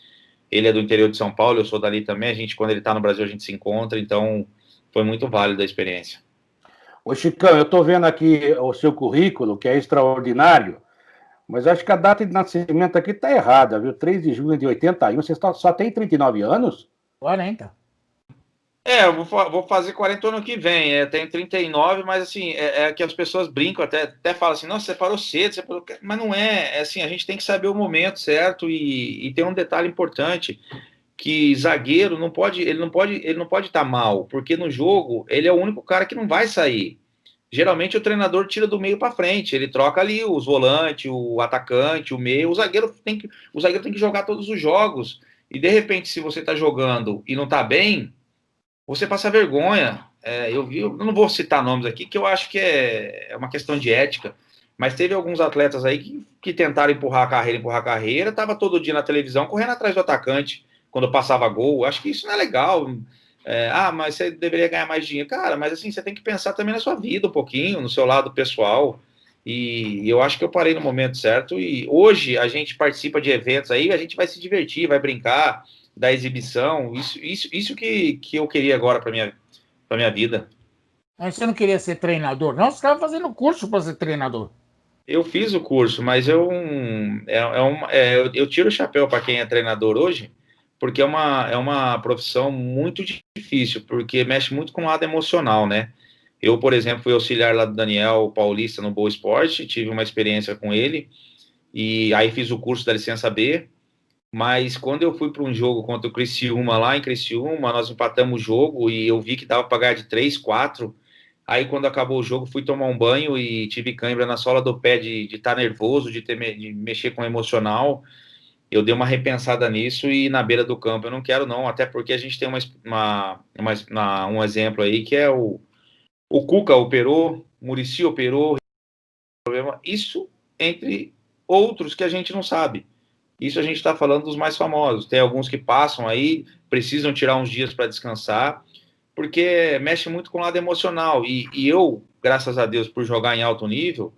Ele é do interior de São Paulo, eu sou dali também. Quando ele tá no Brasil, a gente se encontra, então foi muito válida a experiência. Ô, Chicão, eu estou vendo aqui o seu currículo, que é extraordinário, mas acho que a data de nascimento aqui está errada, viu? 3 de junho de 81, você só tem 39 anos? 40. Eu vou fazer 40 ano que vem. Tenho 39, mas assim, é que as pessoas brincam, até falam assim: nossa, você parou cedo, mas não é assim, a gente tem que saber o momento certo. E tem um detalhe importante, que zagueiro ele não pode estar mal, porque no jogo ele é o único cara que não vai sair. Geralmente o treinador tira do meio para frente, ele troca ali os volantes, o atacante, o meio. O zagueiro tem que jogar todos os jogos. E de repente, se você está jogando e não está bem, você passa vergonha. Eu não vou citar nomes aqui, que eu acho que é uma questão de ética, mas teve alguns atletas aí que tentaram empurrar a carreira, estava todo dia na televisão correndo atrás do atacante quando passava gol. Acho que isso não é legal. Mas você deveria ganhar mais dinheiro. Cara, mas assim, você tem que pensar também na sua vida um pouquinho, no seu lado pessoal. E eu acho que eu parei no momento certo. E hoje a gente participa de eventos aí, a gente vai se divertir, vai brincar, da exibição. Isso que eu queria agora para minha vida. Mas você não queria ser treinador, não? Você estava fazendo curso para ser treinador. Eu fiz o curso, mas eu tiro o chapéu para quem é treinador hoje, porque é uma profissão muito difícil, porque mexe muito com o lado emocional, né? Eu, por exemplo, fui auxiliar lá do Daniel Paulista no Boa Esporte, tive uma experiência com ele, e aí fiz o curso da licença B. Mas quando eu fui para um jogo contra o Criciúma, lá em Criciúma, nós empatamos o jogo e eu vi que dava para ganhar de 3-4. Aí, quando acabou o jogo, fui tomar um banho e tive cãibra na sola do pé de estar nervoso, de mexer com o emocional. Eu dei uma repensada nisso e na beira do campo eu não quero, não, até porque a gente tem um exemplo aí que é o Cuca operou, o Muricy operou, isso entre outros que a gente não sabe. Isso a gente está falando dos mais famosos. Tem alguns que passam aí, precisam tirar uns dias para descansar, porque mexe muito com o lado emocional. E eu, graças a Deus, por jogar em alto nível,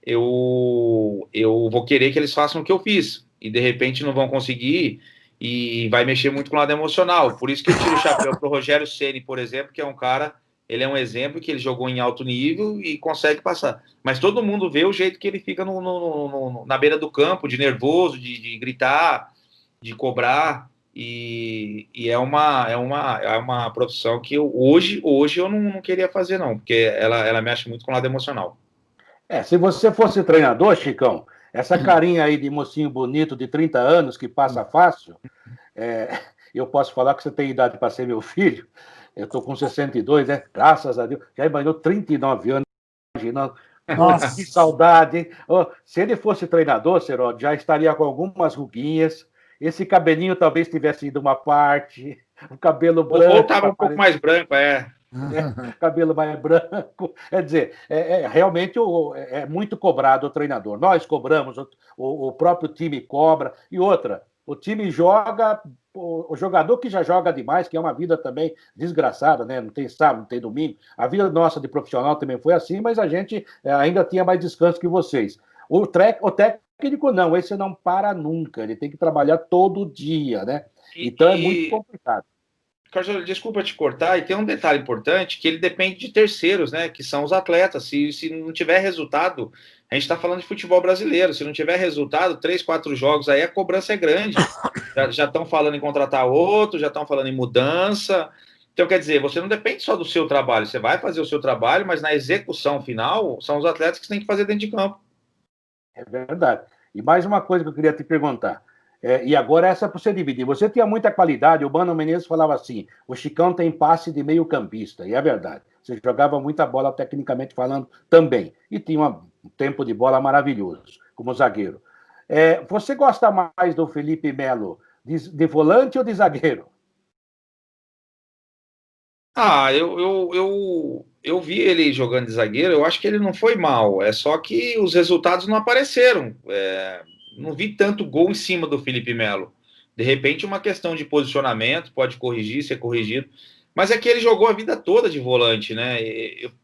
eu vou querer que eles façam o que eu fiz. E de repente não vão conseguir e vai mexer muito com o lado emocional. Por isso que eu tiro o chapéu para o Rogério Ceni, por exemplo, que é um cara, ele é um exemplo que ele jogou em alto nível e consegue passar. Mas todo mundo vê o jeito que ele fica na beira do campo, de nervoso, de gritar, de cobrar. E é uma profissão que hoje eu não queria fazer, não, porque ela mexe muito com o lado emocional. Se você fosse treinador, Chicão, essa carinha aí de mocinho bonito de 30 anos que passa fácil, eu posso falar que você tem idade para ser meu filho. Eu estou com 62, né? Graças a Deus. Já imaginou 39 anos, imaginando. Nossa, que saudade, hein? Se ele fosse treinador, Seródio, já estaria com algumas ruguinhas. Esse cabelinho talvez tivesse ido uma parte, o cabelo branco. Ou estava um pouco mais branco, cabelo mais branco. Quer dizer, realmente é muito cobrado o treinador. Nós cobramos, o próprio time cobra. E outra, o time joga, o jogador que já joga demais, que é uma vida também desgraçada, né? Não tem sábado, não tem domingo. A vida nossa de profissional também foi assim, mas a gente ainda tinha mais descanso que vocês. O técnico não, esse não para nunca, ele tem que trabalhar todo dia, né? Então é muito complicado. Carlos, desculpa te cortar, e tem um detalhe importante, que ele depende de terceiros, né, que são os atletas. Se não tiver resultado, a gente está falando de futebol brasileiro, se não tiver resultado, 3, 4 jogos, aí a cobrança é grande. Já estão falando em contratar outro, já estão falando em mudança. Então, quer dizer, você não depende só do seu trabalho, você vai fazer o seu trabalho, mas na execução final, são os atletas que você tem que fazer dentro de campo. É verdade. E mais uma coisa que eu queria te perguntar. E agora essa é para você dividir. Você tinha muita qualidade, o Mano Menezes falava assim, o Chicão tem passe de meio campista, e é verdade. Você jogava muita bola tecnicamente falando também, e tinha um tempo de bola maravilhoso, como zagueiro. Você gosta mais do Felipe Melo de volante ou de zagueiro? Eu vi ele jogando de zagueiro, eu acho que ele não foi mal, é só que os resultados não apareceram. Não vi tanto gol em cima do Felipe Melo. De repente, uma questão de posicionamento, pode corrigir, ser corrigido. Mas é que ele jogou a vida toda de volante, né?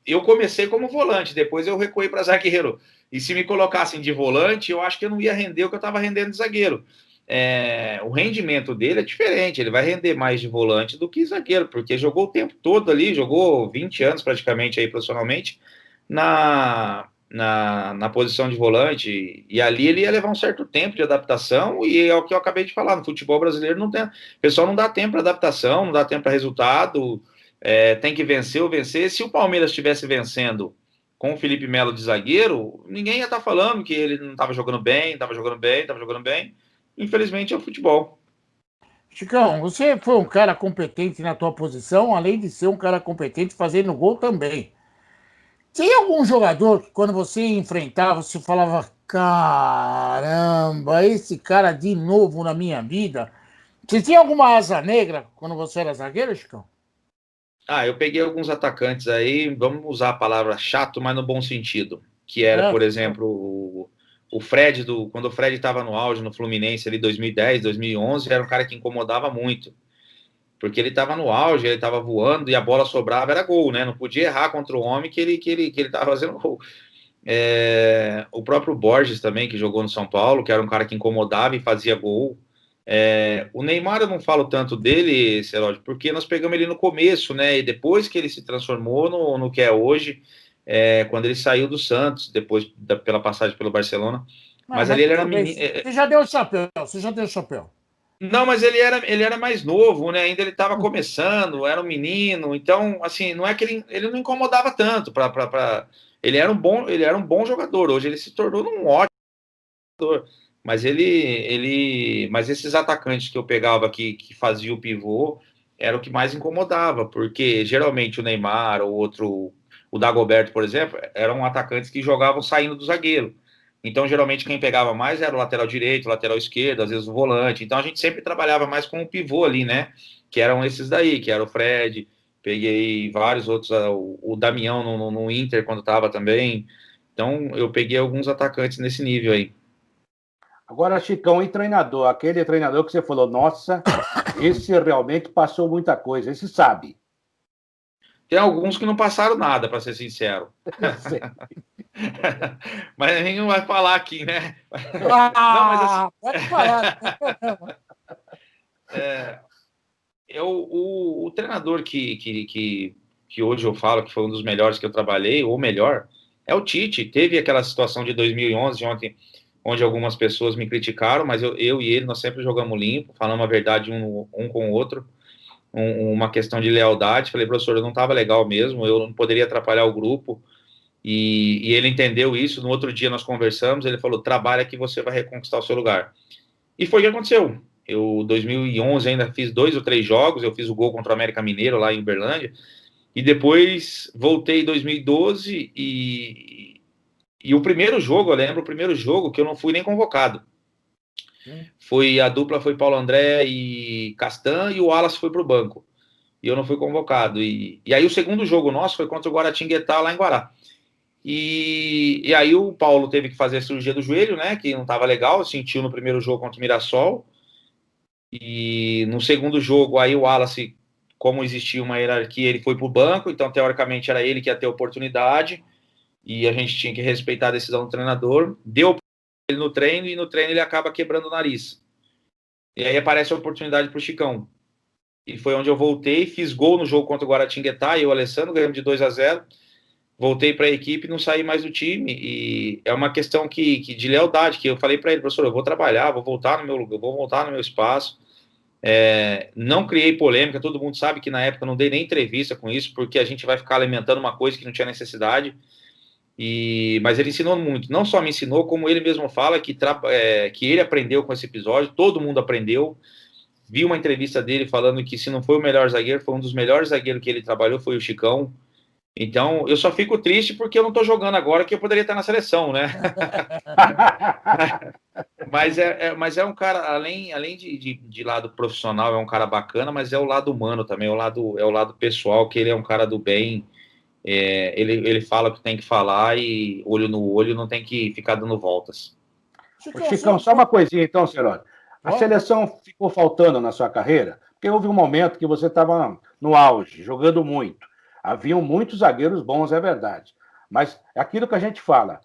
Eu comecei como volante, depois eu recuei para zagueiro. E se me colocassem de volante, eu acho que eu não ia render o que eu estava rendendo de zagueiro. O rendimento dele é diferente, ele vai render mais de volante do que zagueiro, porque jogou o tempo todo ali, jogou 20 anos praticamente aí profissionalmente na posição de volante, e ali ele ia levar um certo tempo de adaptação, e é o que eu acabei de falar, no futebol brasileiro não tem, o pessoal não dá tempo para adaptação, não dá tempo para resultado, tem que vencer ou vencer. Se o Palmeiras estivesse vencendo com o Felipe Melo de zagueiro, ninguém ia estar falando que ele não estava jogando bem, estava jogando bem, estava jogando bem. Infelizmente é o futebol. Chicão, você foi um cara competente na tua posição, além de ser um cara competente fazendo gol também. Tinha algum jogador que quando você enfrentava, você falava, caramba, esse cara de novo na minha vida. Você tinha alguma asa negra quando você era zagueiro, Chicão? Eu peguei alguns atacantes aí, vamos usar a palavra chato, mas no bom sentido. Que era, por exemplo, o Fred, quando o Fred estava no auge no Fluminense ali 2010, 2011, era um cara que incomodava muito. Porque ele estava no auge, ele estava voando e a bola sobrava, era gol, né? Não podia errar contra o homem que ele estava fazendo gol. O próprio Borges também, que jogou no São Paulo, que era um cara que incomodava e fazia gol. O Neymar eu não falo tanto dele, Celódio, porque nós pegamos ele no começo, né? E depois que ele se transformou no que é hoje, quando ele saiu do Santos, depois pela passagem pelo Barcelona. Mas ali ele era menino. Você já deu o chapéu, você já deu o chapéu. Não, mas ele era mais novo, né? Ainda ele estava começando, era um menino, então, assim, não é que ele não incomodava tanto. Ele era um bom jogador. Hoje ele se tornou um ótimo jogador. Mas esses atacantes que eu pegava aqui, que fazia o pivô, era o que mais incomodava, porque geralmente o Neymar ou o Dagoberto, por exemplo, eram atacantes que jogavam saindo do zagueiro. Então, geralmente, quem pegava mais era o lateral direito, o lateral esquerdo, às vezes o volante. Então, a gente sempre trabalhava mais com o pivô ali, né? Que eram esses daí, que era o Fred, peguei vários outros, o Damião no Inter, quando estava também. Então, eu peguei alguns atacantes nesse nível aí. Agora, Chicão, e treinador? Aquele treinador que você falou, nossa, esse realmente passou muita coisa, esse sabe. Tem alguns que não passaram nada, para ser sincero. Mas a gente não vai falar aqui, né? Não, mas assim... pode falar. O treinador que hoje eu falo que foi um dos melhores que eu trabalhei, ou melhor, é o Tite. Teve aquela situação de 2011, onde algumas pessoas me criticaram, mas eu e ele, nós sempre jogamos limpo, falamos a verdade um com o outro, uma questão de lealdade. Falei, professor, eu não estava legal mesmo, eu não poderia atrapalhar o grupo, e ele entendeu isso. No outro dia nós conversamos, ele falou, trabalha que você vai reconquistar o seu lugar. E foi o que aconteceu. Eu, em 2011, ainda fiz 2 ou 3 jogos, eu fiz o gol contra o América Mineiro lá em Uberlândia, e depois voltei em 2012, e o primeiro jogo, eu lembro, o primeiro jogo que eu não fui nem convocado. A dupla foi Paulo André e Castan, e o Wallace foi para o banco. E eu não fui convocado. E aí o segundo jogo nosso foi contra o Guaratinguetá, lá em Guará. E aí o Paulo teve que fazer a cirurgia do joelho, né, que não estava legal, sentiu no primeiro jogo contra o Mirassol. E no segundo jogo, aí o Wallace, como existia uma hierarquia, ele foi para o banco, então teoricamente era ele que ia ter oportunidade, e a gente tinha que respeitar a decisão do treinador. Deu ele no treino, e no treino ele acaba quebrando o nariz. E aí aparece a oportunidade para o Chicão. E foi onde eu voltei, fiz gol no jogo contra o Guaratinguetá, e o Alessandro ganhamos de 2-0. Voltei para a equipe e não saí mais do time. E é uma questão de lealdade, que eu falei para ele, professor, eu vou trabalhar, vou voltar no meu lugar, vou voltar no meu espaço. Não criei polêmica, todo mundo sabe que na época eu não dei nem entrevista com isso, porque a gente vai ficar alimentando uma coisa que não tinha necessidade. Mas ele ensinou muito. Não só me ensinou, como ele mesmo fala que ele aprendeu com esse episódio, todo mundo aprendeu. Vi uma entrevista dele falando que se não foi o melhor zagueiro, foi um dos melhores zagueiros que ele trabalhou, foi o Chicão. Então, eu só fico triste porque eu não estou jogando agora, que eu poderia estar na seleção, né? mas é um cara, além de lado profissional, é um cara bacana, mas é o lado humano também, é o lado pessoal, que ele é um cara do bem. Ele fala o que tem que falar e olho no olho, não tem que ficar dando voltas. Chicão, só uma coisinha então, Ceródio. A seleção ficou faltando na sua carreira? Porque houve um momento que você estava no auge, jogando muito. Haviam muitos zagueiros bons, é verdade. Mas é aquilo que a gente fala.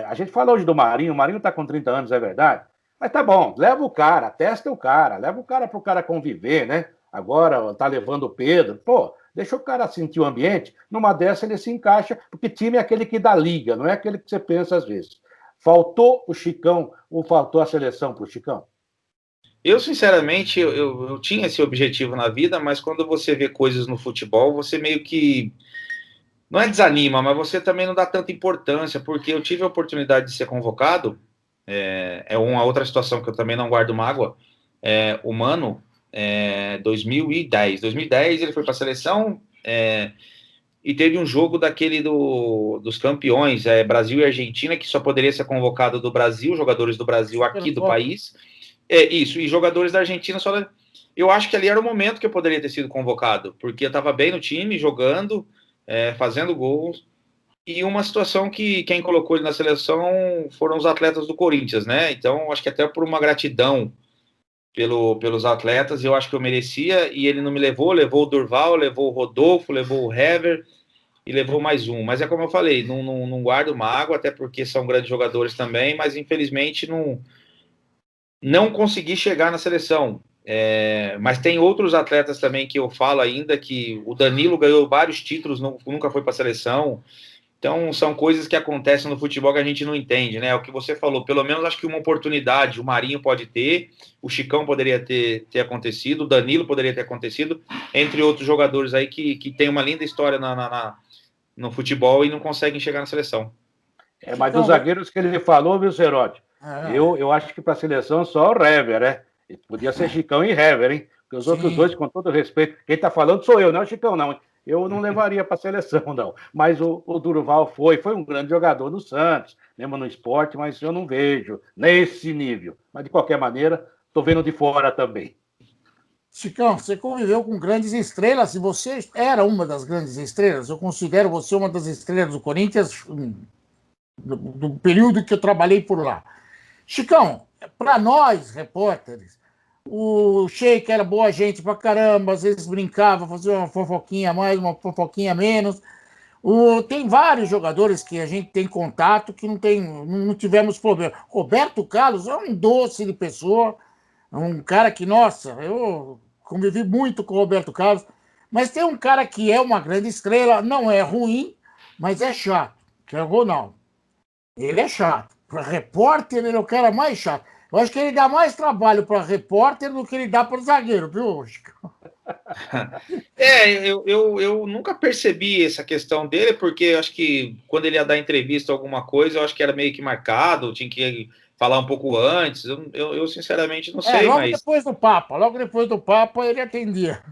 A gente fala hoje do Marinho, o Marinho está com 30 anos, é verdade. Mas tá bom, leva o cara, testa o cara, leva o cara para o cara conviver, né? Agora tá levando o Pedro. Pô, deixa o cara sentir o ambiente. Numa dessa ele se encaixa, porque time é aquele que dá liga, não é aquele que você pensa às vezes. Faltou o Chicão ou faltou a seleção para o Chicão? Eu, sinceramente, eu tinha esse objetivo na vida, mas quando você vê coisas no futebol, você meio que, não é desanima, mas você também não dá tanta importância, porque eu tive a oportunidade de ser convocado, uma outra situação que eu também não guardo mágoa, o Mano, 2010 ele foi para a seleção, e teve um jogo daquele dos campeões, Brasil e Argentina, que só poderia ser convocado do Brasil, jogadores do Brasil aqui do país. Isso, e jogadores da Argentina só. Eu acho que ali era o momento que eu poderia ter sido convocado, porque eu estava bem no time, jogando, fazendo gols. E uma situação que quem colocou ele na seleção foram os atletas do Corinthians, né? Então, acho que até por uma gratidão pelos atletas, eu acho que eu merecia, e ele não me levou o Durval, levou o Rodolfo, levou o Hever e levou mais um. Mas é como eu falei, não guardo mágoa, até porque são grandes jogadores também, mas infelizmente não consegui chegar na seleção. Mas tem outros atletas também que eu falo ainda, que o Danilo ganhou vários títulos, nunca foi para a seleção. Então, são coisas que acontecem no futebol que a gente não entende, né? É o que você falou, pelo menos acho que uma oportunidade o Marinho pode ter, o Chicão poderia ter acontecido, o Danilo poderia ter acontecido, entre outros jogadores aí que tem uma linda história no futebol e não conseguem chegar na seleção. Mas dos zagueiros que ele falou, viu, Cerotti? Eu acho que para a seleção só o Hever, né? Podia ser Chicão e Hever, hein? Porque os outros dois, com todo respeito, quem está falando sou eu, não é o Chicão, não. Eu não levaria para a seleção, não. Mas o Durval foi um grande jogador no Santos, mesmo no esporte, mas eu não vejo nesse nível. Mas, de qualquer maneira, estou vendo de fora também. Chicão, você conviveu com grandes estrelas e você era uma das grandes estrelas. Eu considero você uma das estrelas do Corinthians do período que eu trabalhei por lá. Chicão, para nós, repórteres, o Sheik era boa gente pra caramba, às vezes brincava, fazia uma fofoquinha a mais, uma fofoquinha a menos. Tem vários jogadores que a gente tem contato que não tivemos problema. Roberto Carlos é um doce de pessoa, um cara que, nossa, eu convivi muito com o Roberto Carlos, mas tem um cara que é uma grande estrela, não é ruim, mas é chato, que é o Ronaldo. Ele é chato. Para repórter, ele é o cara mais chato. Eu acho que ele dá mais trabalho para repórter do que ele dá para o zagueiro, viu, Chico? Eu nunca percebi essa questão dele, porque eu acho que quando ele ia dar entrevista alguma coisa, eu acho que era meio que marcado, tinha que falar um pouco antes. Eu sinceramente não sei, logo mas... depois do Papa ele atendia.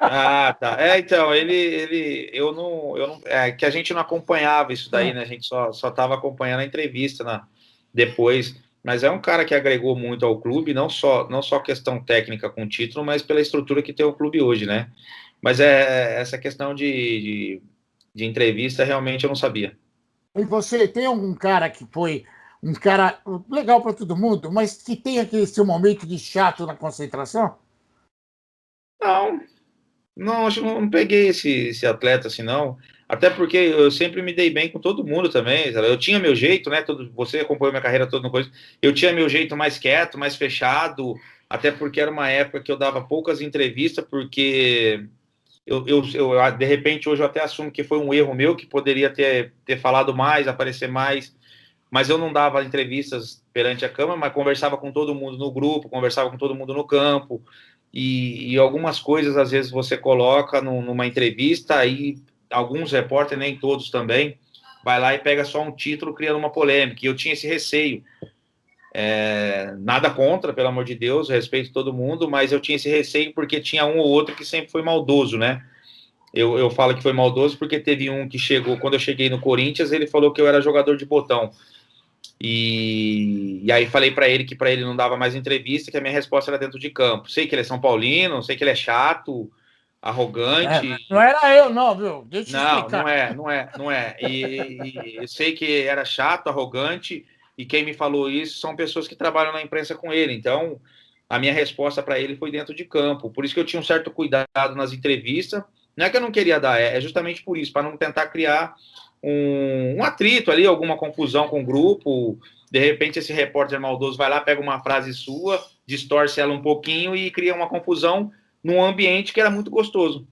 Ah, tá. Então, eu não, que a gente não acompanhava isso daí, né? A gente só estava acompanhando a entrevista depois. Mas é um cara que agregou muito ao clube, não só questão técnica com título, mas pela estrutura que tem o clube hoje, né? Mas essa questão de entrevista, realmente eu não sabia. E você tem algum cara que foi um cara legal para todo mundo, mas que tem aquele seu momento de chato na concentração? Não, acho que não peguei esse atleta assim, não. Até porque eu sempre me dei bem com todo mundo também. Sabe? Eu tinha meu jeito, né? Você acompanhou minha carreira toda no coisa. Eu tinha meu jeito mais quieto, mais fechado. Até porque era uma época que eu dava poucas entrevistas, porque eu de repente, hoje eu até assumo que foi um erro meu, que poderia ter falado mais, aparecer mais. Mas eu não dava entrevistas perante a câmera, mas conversava com todo mundo no grupo, conversava com todo mundo no campo. E algumas coisas, às vezes, você coloca numa entrevista, aí alguns repórteres, nem todos também, vai lá e pega só um título criando uma polêmica. E eu tinha esse receio. Nada contra, pelo amor de Deus, respeito todo mundo, mas eu tinha esse receio porque tinha um ou outro que sempre foi maldoso, né? Eu falo que foi maldoso porque teve um que chegou, quando eu cheguei no Corinthians, ele falou que eu era jogador de botão. E aí falei para ele que para ele não dava mais entrevista, que a minha resposta era dentro de campo. Sei que ele é São Paulino, sei que ele é chato, arrogante. Não era eu, não, viu? Deixa eu Não, explicar. não é. E eu sei que era chato, arrogante, e quem me falou isso são pessoas que trabalham na imprensa com ele. Então, a minha resposta para ele foi dentro de campo. Por isso que eu tinha um certo cuidado nas entrevistas. Não é que eu não queria dar, é justamente por isso, para não tentar criar um atrito ali, alguma confusão com o grupo. De repente, esse repórter maldoso vai lá, pega uma frase sua, distorce ela um pouquinho e cria uma confusão num ambiente que era muito gostoso.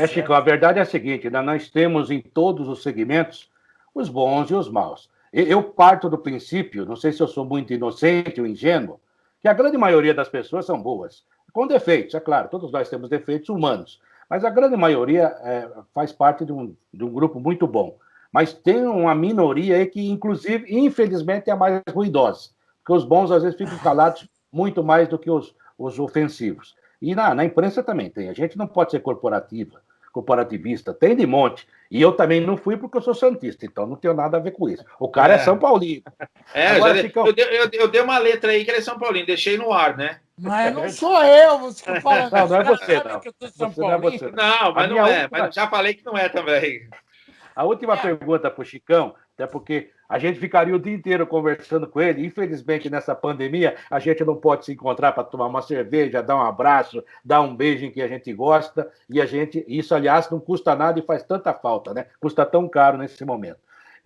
Chico, a verdade é a seguinte, né? Nós temos em todos os segmentos os bons e os maus. Eu parto do princípio, não sei se eu sou muito inocente ou ingênuo, que a grande maioria das pessoas são boas, com defeitos, é claro, todos nós temos defeitos humanos, mas a grande maioria faz parte de um grupo muito bom. Mas tem uma minoria aí que, inclusive, infelizmente, é a mais ruidosa, porque os bons às vezes ficam calados muito mais do que os ofensivos. E na imprensa também tem. A gente não pode ser corporativista, tem de monte. E eu também não fui porque eu sou santista, então não tenho nada a ver com isso. O cara é São Paulino. Agora, eu dei uma letra aí que ele é São Paulino, deixei no ar, né? Mas não sou eu, você que fala. Não é você, não. Que eu sou São Você não é Paulino. você. Não, mas não é. Mas já falei que não é também. A última pergunta para o Chicão, até porque a gente ficaria o dia inteiro conversando com ele. Infelizmente, nessa pandemia, a gente não pode se encontrar para tomar uma cerveja, dar um abraço, dar um beijo em que a gente gosta. E isso, aliás, não custa nada e faz tanta falta, né? Custa tão caro nesse momento.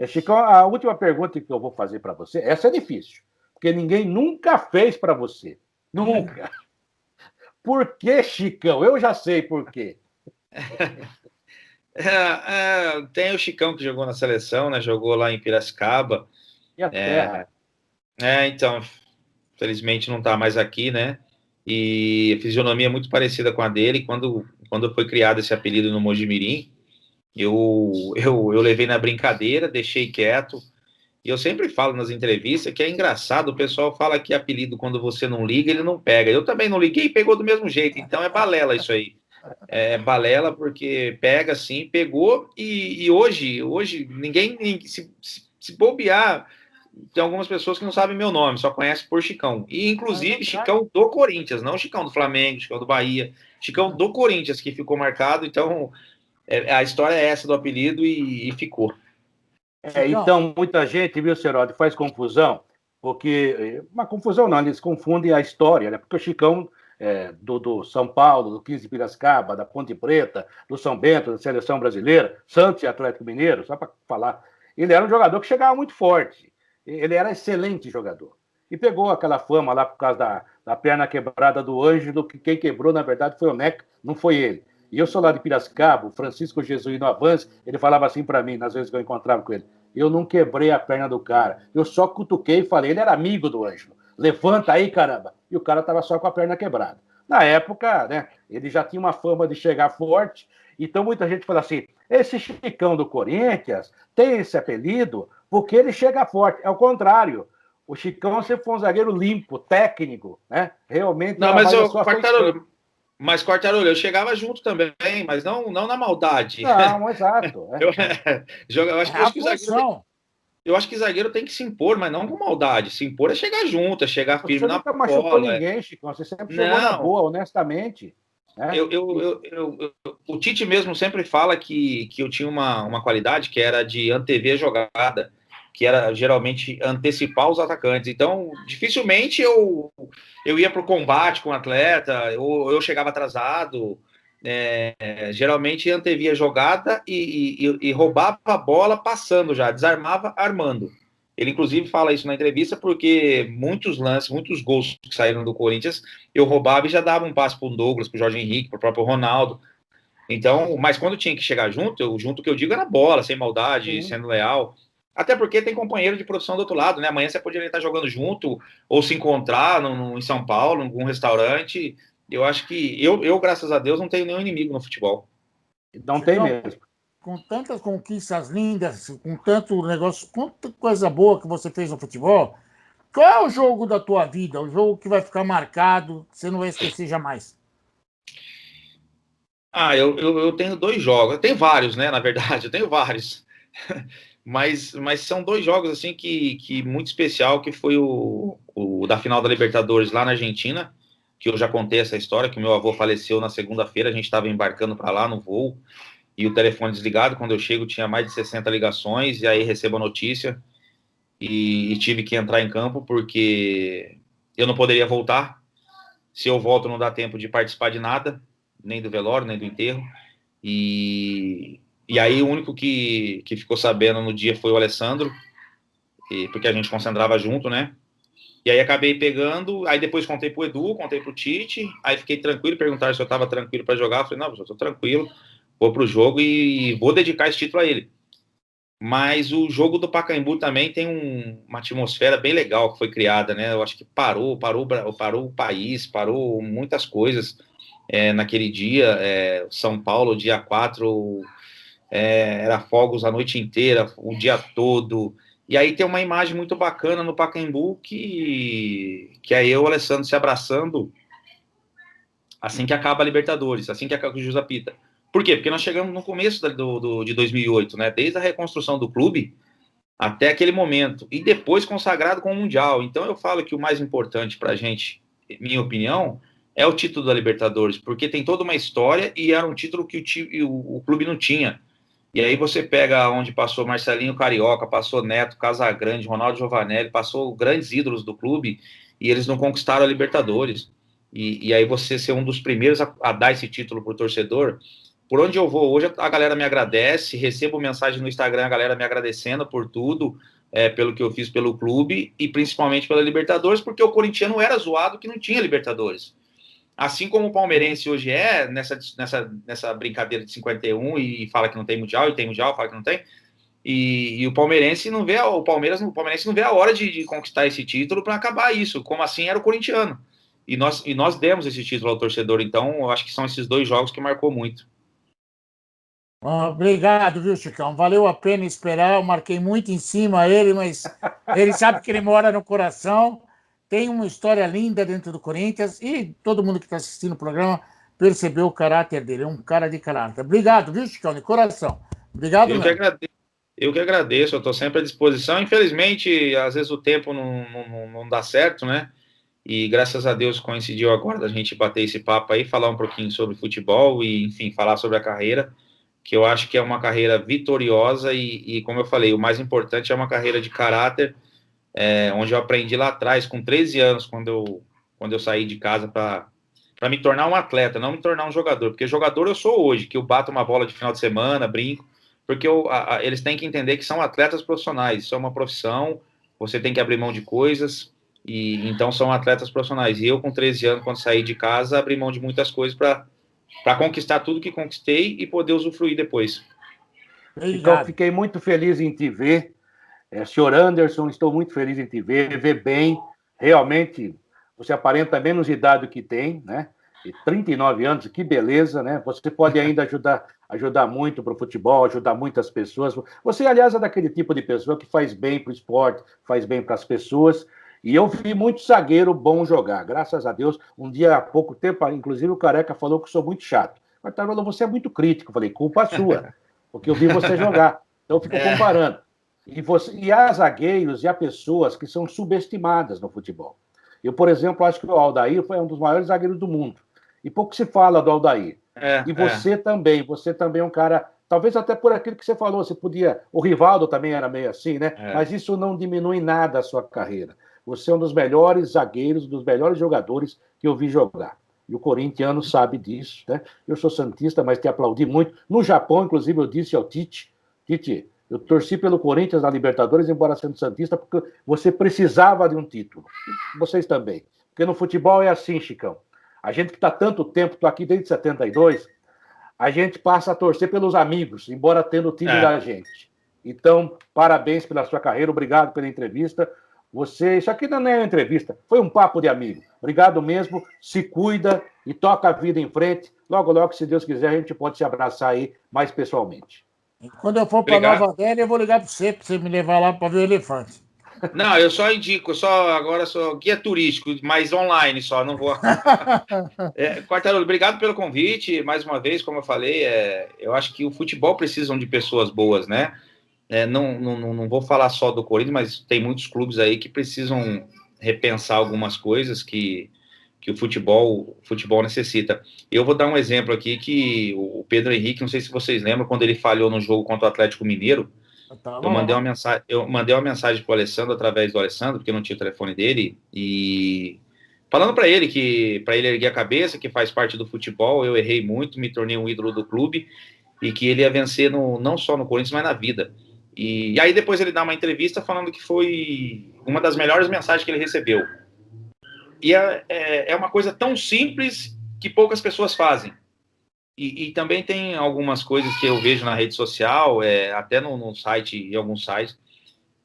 Chicão, a última pergunta que eu vou fazer para você, essa é difícil, porque ninguém nunca fez para você. Nunca. Por que, Chicão? Eu já sei por quê. Tem o Chicão que jogou na seleção, né? Jogou lá em Piracicaba. E a terra? Então, felizmente não está mais aqui, né? E a fisionomia é muito parecida com a dele. Quando foi criado esse apelido no Mojimirim, eu levei na brincadeira, deixei quieto. E eu sempre falo nas entrevistas que é engraçado, o pessoal fala que apelido, quando você não liga, ele não pega. Eu também não liguei e pegou do mesmo jeito, então é balela isso aí. É balela porque pega sim, pegou, e hoje ninguém se bobear, tem algumas pessoas que não sabem meu nome, só conhecem por Chicão. E inclusive Chicão do Corinthians, não Chicão do Flamengo, Chicão do Bahia, Chicão do Corinthians, que ficou marcado. Então a história é essa do apelido e ficou. Então, muita gente, viu, Serode, faz confusão, porque. Uma confusão não, eles confundem a história, né? Porque o Chicão do São Paulo, do 15 de Piracicaba, da Ponte Preta, do São Bento, da Seleção Brasileira, Santos e Atlético Mineiro, só para falar, ele era um jogador que chegava muito forte. Ele era excelente jogador. E pegou aquela fama lá por causa da perna quebrada do Ângelo, que quem quebrou, na verdade, foi o Neca, não foi ele. E eu sou lá de Piracicaba, o Francisco Jesuíno Avance, ele falava assim para mim, nas vezes que eu encontrava com ele, eu não quebrei a perna do cara, eu só cutuquei e falei, ele era amigo do Ângelo, levanta aí, caramba. E o cara estava só com a perna quebrada. Na época, né, ele já tinha uma fama de chegar forte, então muita gente fala assim, esse Chicão do Corinthians tem esse apelido porque ele chega forte. É o contrário. O Chicão sempre foi um zagueiro limpo, técnico, né? Realmente. Não, mas Quartarolo, eu chegava junto também, mas não na maldade. Não, exato. Eu acho que zagueiro tem que se impor, mas não com maldade. Se impor é chegar junto, é chegar firme na bola. Você nunca machucou ninguém, Chicão. Você sempre jogou na boa, honestamente. Né? O Tite mesmo sempre fala que eu tinha uma qualidade que era de antever a jogada, que era geralmente antecipar os atacantes. Então, dificilmente eu ia para o combate com o atleta, ou eu chegava atrasado. Geralmente antevia a jogada e roubava a bola passando já, desarmava armando. Ele inclusive fala isso na entrevista porque muitos lances, muitos gols que saíram do Corinthians, eu roubava e já dava um passe para o Douglas, para o Jorge Henrique, para o próprio Ronaldo. Então, mas quando tinha que chegar junto, junto que eu digo era bola, sem maldade, sendo leal. Até porque tem companheiro de profissão do outro lado, né? Amanhã você poderia estar jogando junto ou se encontrar em São Paulo, em algum restaurante. Eu acho que eu, graças a Deus, não tenho nenhum inimigo no futebol. Não tem mesmo. com tantas conquistas lindas, com tanto negócio, com tanta coisa boa que você fez no futebol, qual é o jogo da tua vida? O jogo que vai ficar marcado, que você não vai esquecer jamais? Eu tenho 2 jogos. Eu tenho vários, né? Na verdade, eu tenho vários. Mas são 2 jogos, assim, que muito especial, que foi o da final da Libertadores lá na Argentina, que eu já contei essa história, que o meu avô faleceu na segunda-feira, a gente estava embarcando para lá no voo, e o telefone desligado. Quando eu chego tinha mais de 60 ligações, e aí recebo a notícia e tive que entrar em campo porque eu não poderia voltar. Se eu volto não dá tempo de participar de nada, nem do velório, nem do enterro. E aí o único que ficou sabendo no dia foi o Alessandro, porque a gente concentrava junto, né? E aí acabei pegando, aí depois contei pro Edu, contei pro Tite, aí fiquei tranquilo, perguntaram se eu estava tranquilo para jogar, eu falei, não, eu tô tranquilo, vou pro jogo e vou dedicar esse título a ele. Mas o jogo do Pacaembu também tem uma atmosfera bem legal que foi criada, né? Eu acho que parou o país, parou muitas coisas naquele dia. São Paulo, dia 4, era fogos a noite inteira, o dia todo. E aí tem uma imagem muito bacana no Pacaembu que é eu e o Alessandro se abraçando assim que acaba a Libertadores, assim que acaba o Jus apita. Por quê? Porque nós chegamos no começo de 2008, né? Desde a reconstrução do clube até aquele momento. E depois consagrado com o Mundial. Então eu falo que o mais importante para a gente, minha opinião, é o título da Libertadores, porque tem toda uma história e era um título que o clube não tinha. E aí você pega onde passou Marcelinho Carioca, passou Neto, Casagrande, Ronaldo Giovanelli, passou grandes ídolos do clube e eles não conquistaram a Libertadores. E aí você ser um dos primeiros a dar esse título para o torcedor. Por onde eu vou hoje, a galera me agradece, recebo mensagem no Instagram, a galera me agradecendo por tudo, pelo que eu fiz pelo clube e principalmente pela Libertadores, porque o corintiano era zoado que não tinha Libertadores. Assim como o palmeirense hoje nessa brincadeira de 51 e fala que não tem Mundial, e tem Mundial, fala que não tem, e o palmeirense não vê, o palmeirense não vê a hora de conquistar esse título para acabar isso, como assim era o corintiano. E nós demos esse título ao torcedor, então eu acho que são esses 2 jogos que marcou muito. Obrigado, viu, Chicão? Valeu a pena esperar. Eu marquei muito em cima ele, mas ele sabe que ele mora no coração. Tem uma história linda dentro do Corinthians e todo mundo que está assistindo o programa percebeu o caráter dele. É um cara de caráter. Obrigado, viu, Chicão? De coração. Obrigado mesmo. Eu que agradeço, eu estou sempre à disposição. Infelizmente, às vezes o tempo não dá certo, né? E graças a Deus coincidiu agora da gente bater esse papo aí, falar um pouquinho sobre futebol e, enfim, falar sobre a carreira, que eu acho que é uma carreira vitoriosa e como eu falei, o mais importante é uma carreira de caráter, onde eu aprendi lá atrás, com 13 anos, quando eu saí de casa para me tornar um atleta, não me tornar um jogador, porque jogador eu sou hoje, que eu bato uma bola de final de semana, brinco, porque eles têm que entender que são atletas profissionais, isso é uma profissão, você tem que abrir mão de coisas, e então são atletas profissionais. E eu, com 13 anos, quando saí de casa, abri mão de muitas coisas para conquistar tudo que conquistei e poder usufruir depois. Então, fiquei muito feliz em te ver. Senhor Anderson, estou muito feliz em te ver bem. Realmente, você aparenta menos idade do que tem, né? E 39 anos, que beleza, né? Você pode ainda ajudar muito para o futebol, ajudar muitas pessoas. Você, aliás, é daquele tipo de pessoa que faz bem para o esporte, faz bem para as pessoas. E eu vi muito zagueiro bom jogar, graças a Deus. Um dia, há pouco tempo, inclusive o Careca falou que eu sou muito chato. Mas tá falando, você é muito crítico. Eu falei, culpa sua, porque eu vi você jogar. Então eu fico comparando. E há zagueiros e há pessoas que são subestimadas no futebol. Eu, por exemplo, acho que o Aldair foi um dos maiores zagueiros do mundo. E pouco se fala do Aldair. E você também é um cara, talvez até por aquilo que você falou, você podia. O Rivaldo também era meio assim, né? Mas isso não diminui nada a sua carreira. Você é um dos melhores zagueiros, dos melhores jogadores que eu vi jogar. E o corintiano sabe disso, né? Eu sou santista, mas te aplaudi muito. No Japão, inclusive, eu disse ao Tite, eu torci pelo Corinthians na Libertadores, embora sendo santista, porque você precisava de um título. Vocês também. Porque no futebol é assim, Chicão. A gente que está tanto tempo, estou aqui desde 72, a gente passa a torcer pelos amigos, embora tendo o time da gente. Então, parabéns pela sua carreira, obrigado pela entrevista. Isso aqui não é uma entrevista, foi um papo de amigo. Obrigado mesmo, se cuida e toca a vida em frente. Logo, logo, se Deus quiser, a gente pode se abraçar aí mais pessoalmente. Quando eu for para Obrigado. Nova Delhi, eu vou ligar para você me levar lá para ver o elefante. Não, eu só indico, agora sou guia turístico, mas online só, não vou. Quartarolo, obrigado pelo convite, mais uma vez, como eu falei, eu acho que o futebol precisa de pessoas boas, né? Não vou falar só do Corinthians, mas tem muitos clubes aí que precisam repensar algumas coisas que o futebol necessita. Eu vou dar um exemplo aqui que o Pedro Henrique, não sei se vocês lembram, quando ele falhou no jogo contra o Atlético Mineiro, eu mandei uma mensagem para o Alessandro através do Alessandro, porque eu não tinha o telefone dele, e falando para ele que para ele erguer a cabeça, que faz parte do futebol, eu errei muito, me tornei um ídolo do clube, e que ele ia vencer não só no Corinthians, mas na vida. E aí depois ele dá uma entrevista falando que foi uma das melhores mensagens que ele recebeu. E é uma coisa tão simples que poucas pessoas fazem. E também tem algumas coisas que eu vejo na rede social, até no site, em alguns sites,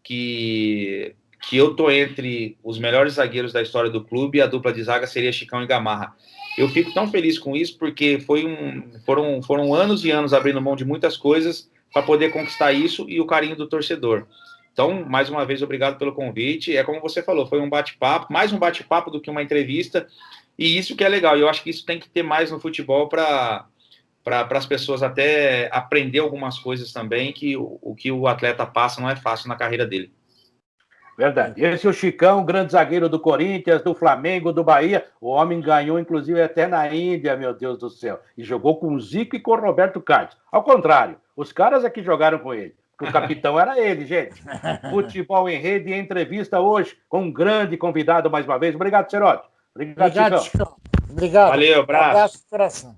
que eu tô entre os melhores zagueiros da história do clube e a dupla de zaga seria Chicão e Gamarra. Eu fico tão feliz com isso porque foram anos e anos abrindo mão de muitas coisas para poder conquistar isso e o carinho do torcedor. Então, mais uma vez, obrigado pelo convite. É como você falou, foi um bate-papo, mais um bate-papo do que uma entrevista, e isso que é legal. Eu acho que isso tem que ter mais no futebol para as pessoas até aprender algumas coisas também, que o que o atleta passa não é fácil na carreira dele. Verdade. Esse é o Chicão, grande zagueiro do Corinthians, do Flamengo, do Bahia. O homem ganhou, inclusive, até na Índia, meu Deus do céu. E jogou com o Zico e com o Roberto Carlos. Ao contrário, os caras é que jogaram com ele. O capitão era ele, gente. Futebol em Rede, entrevista hoje com um grande convidado mais uma vez. Obrigado, Serote. Obrigado, Chicão. Obrigado. Valeu, abraço. Abraço, coração.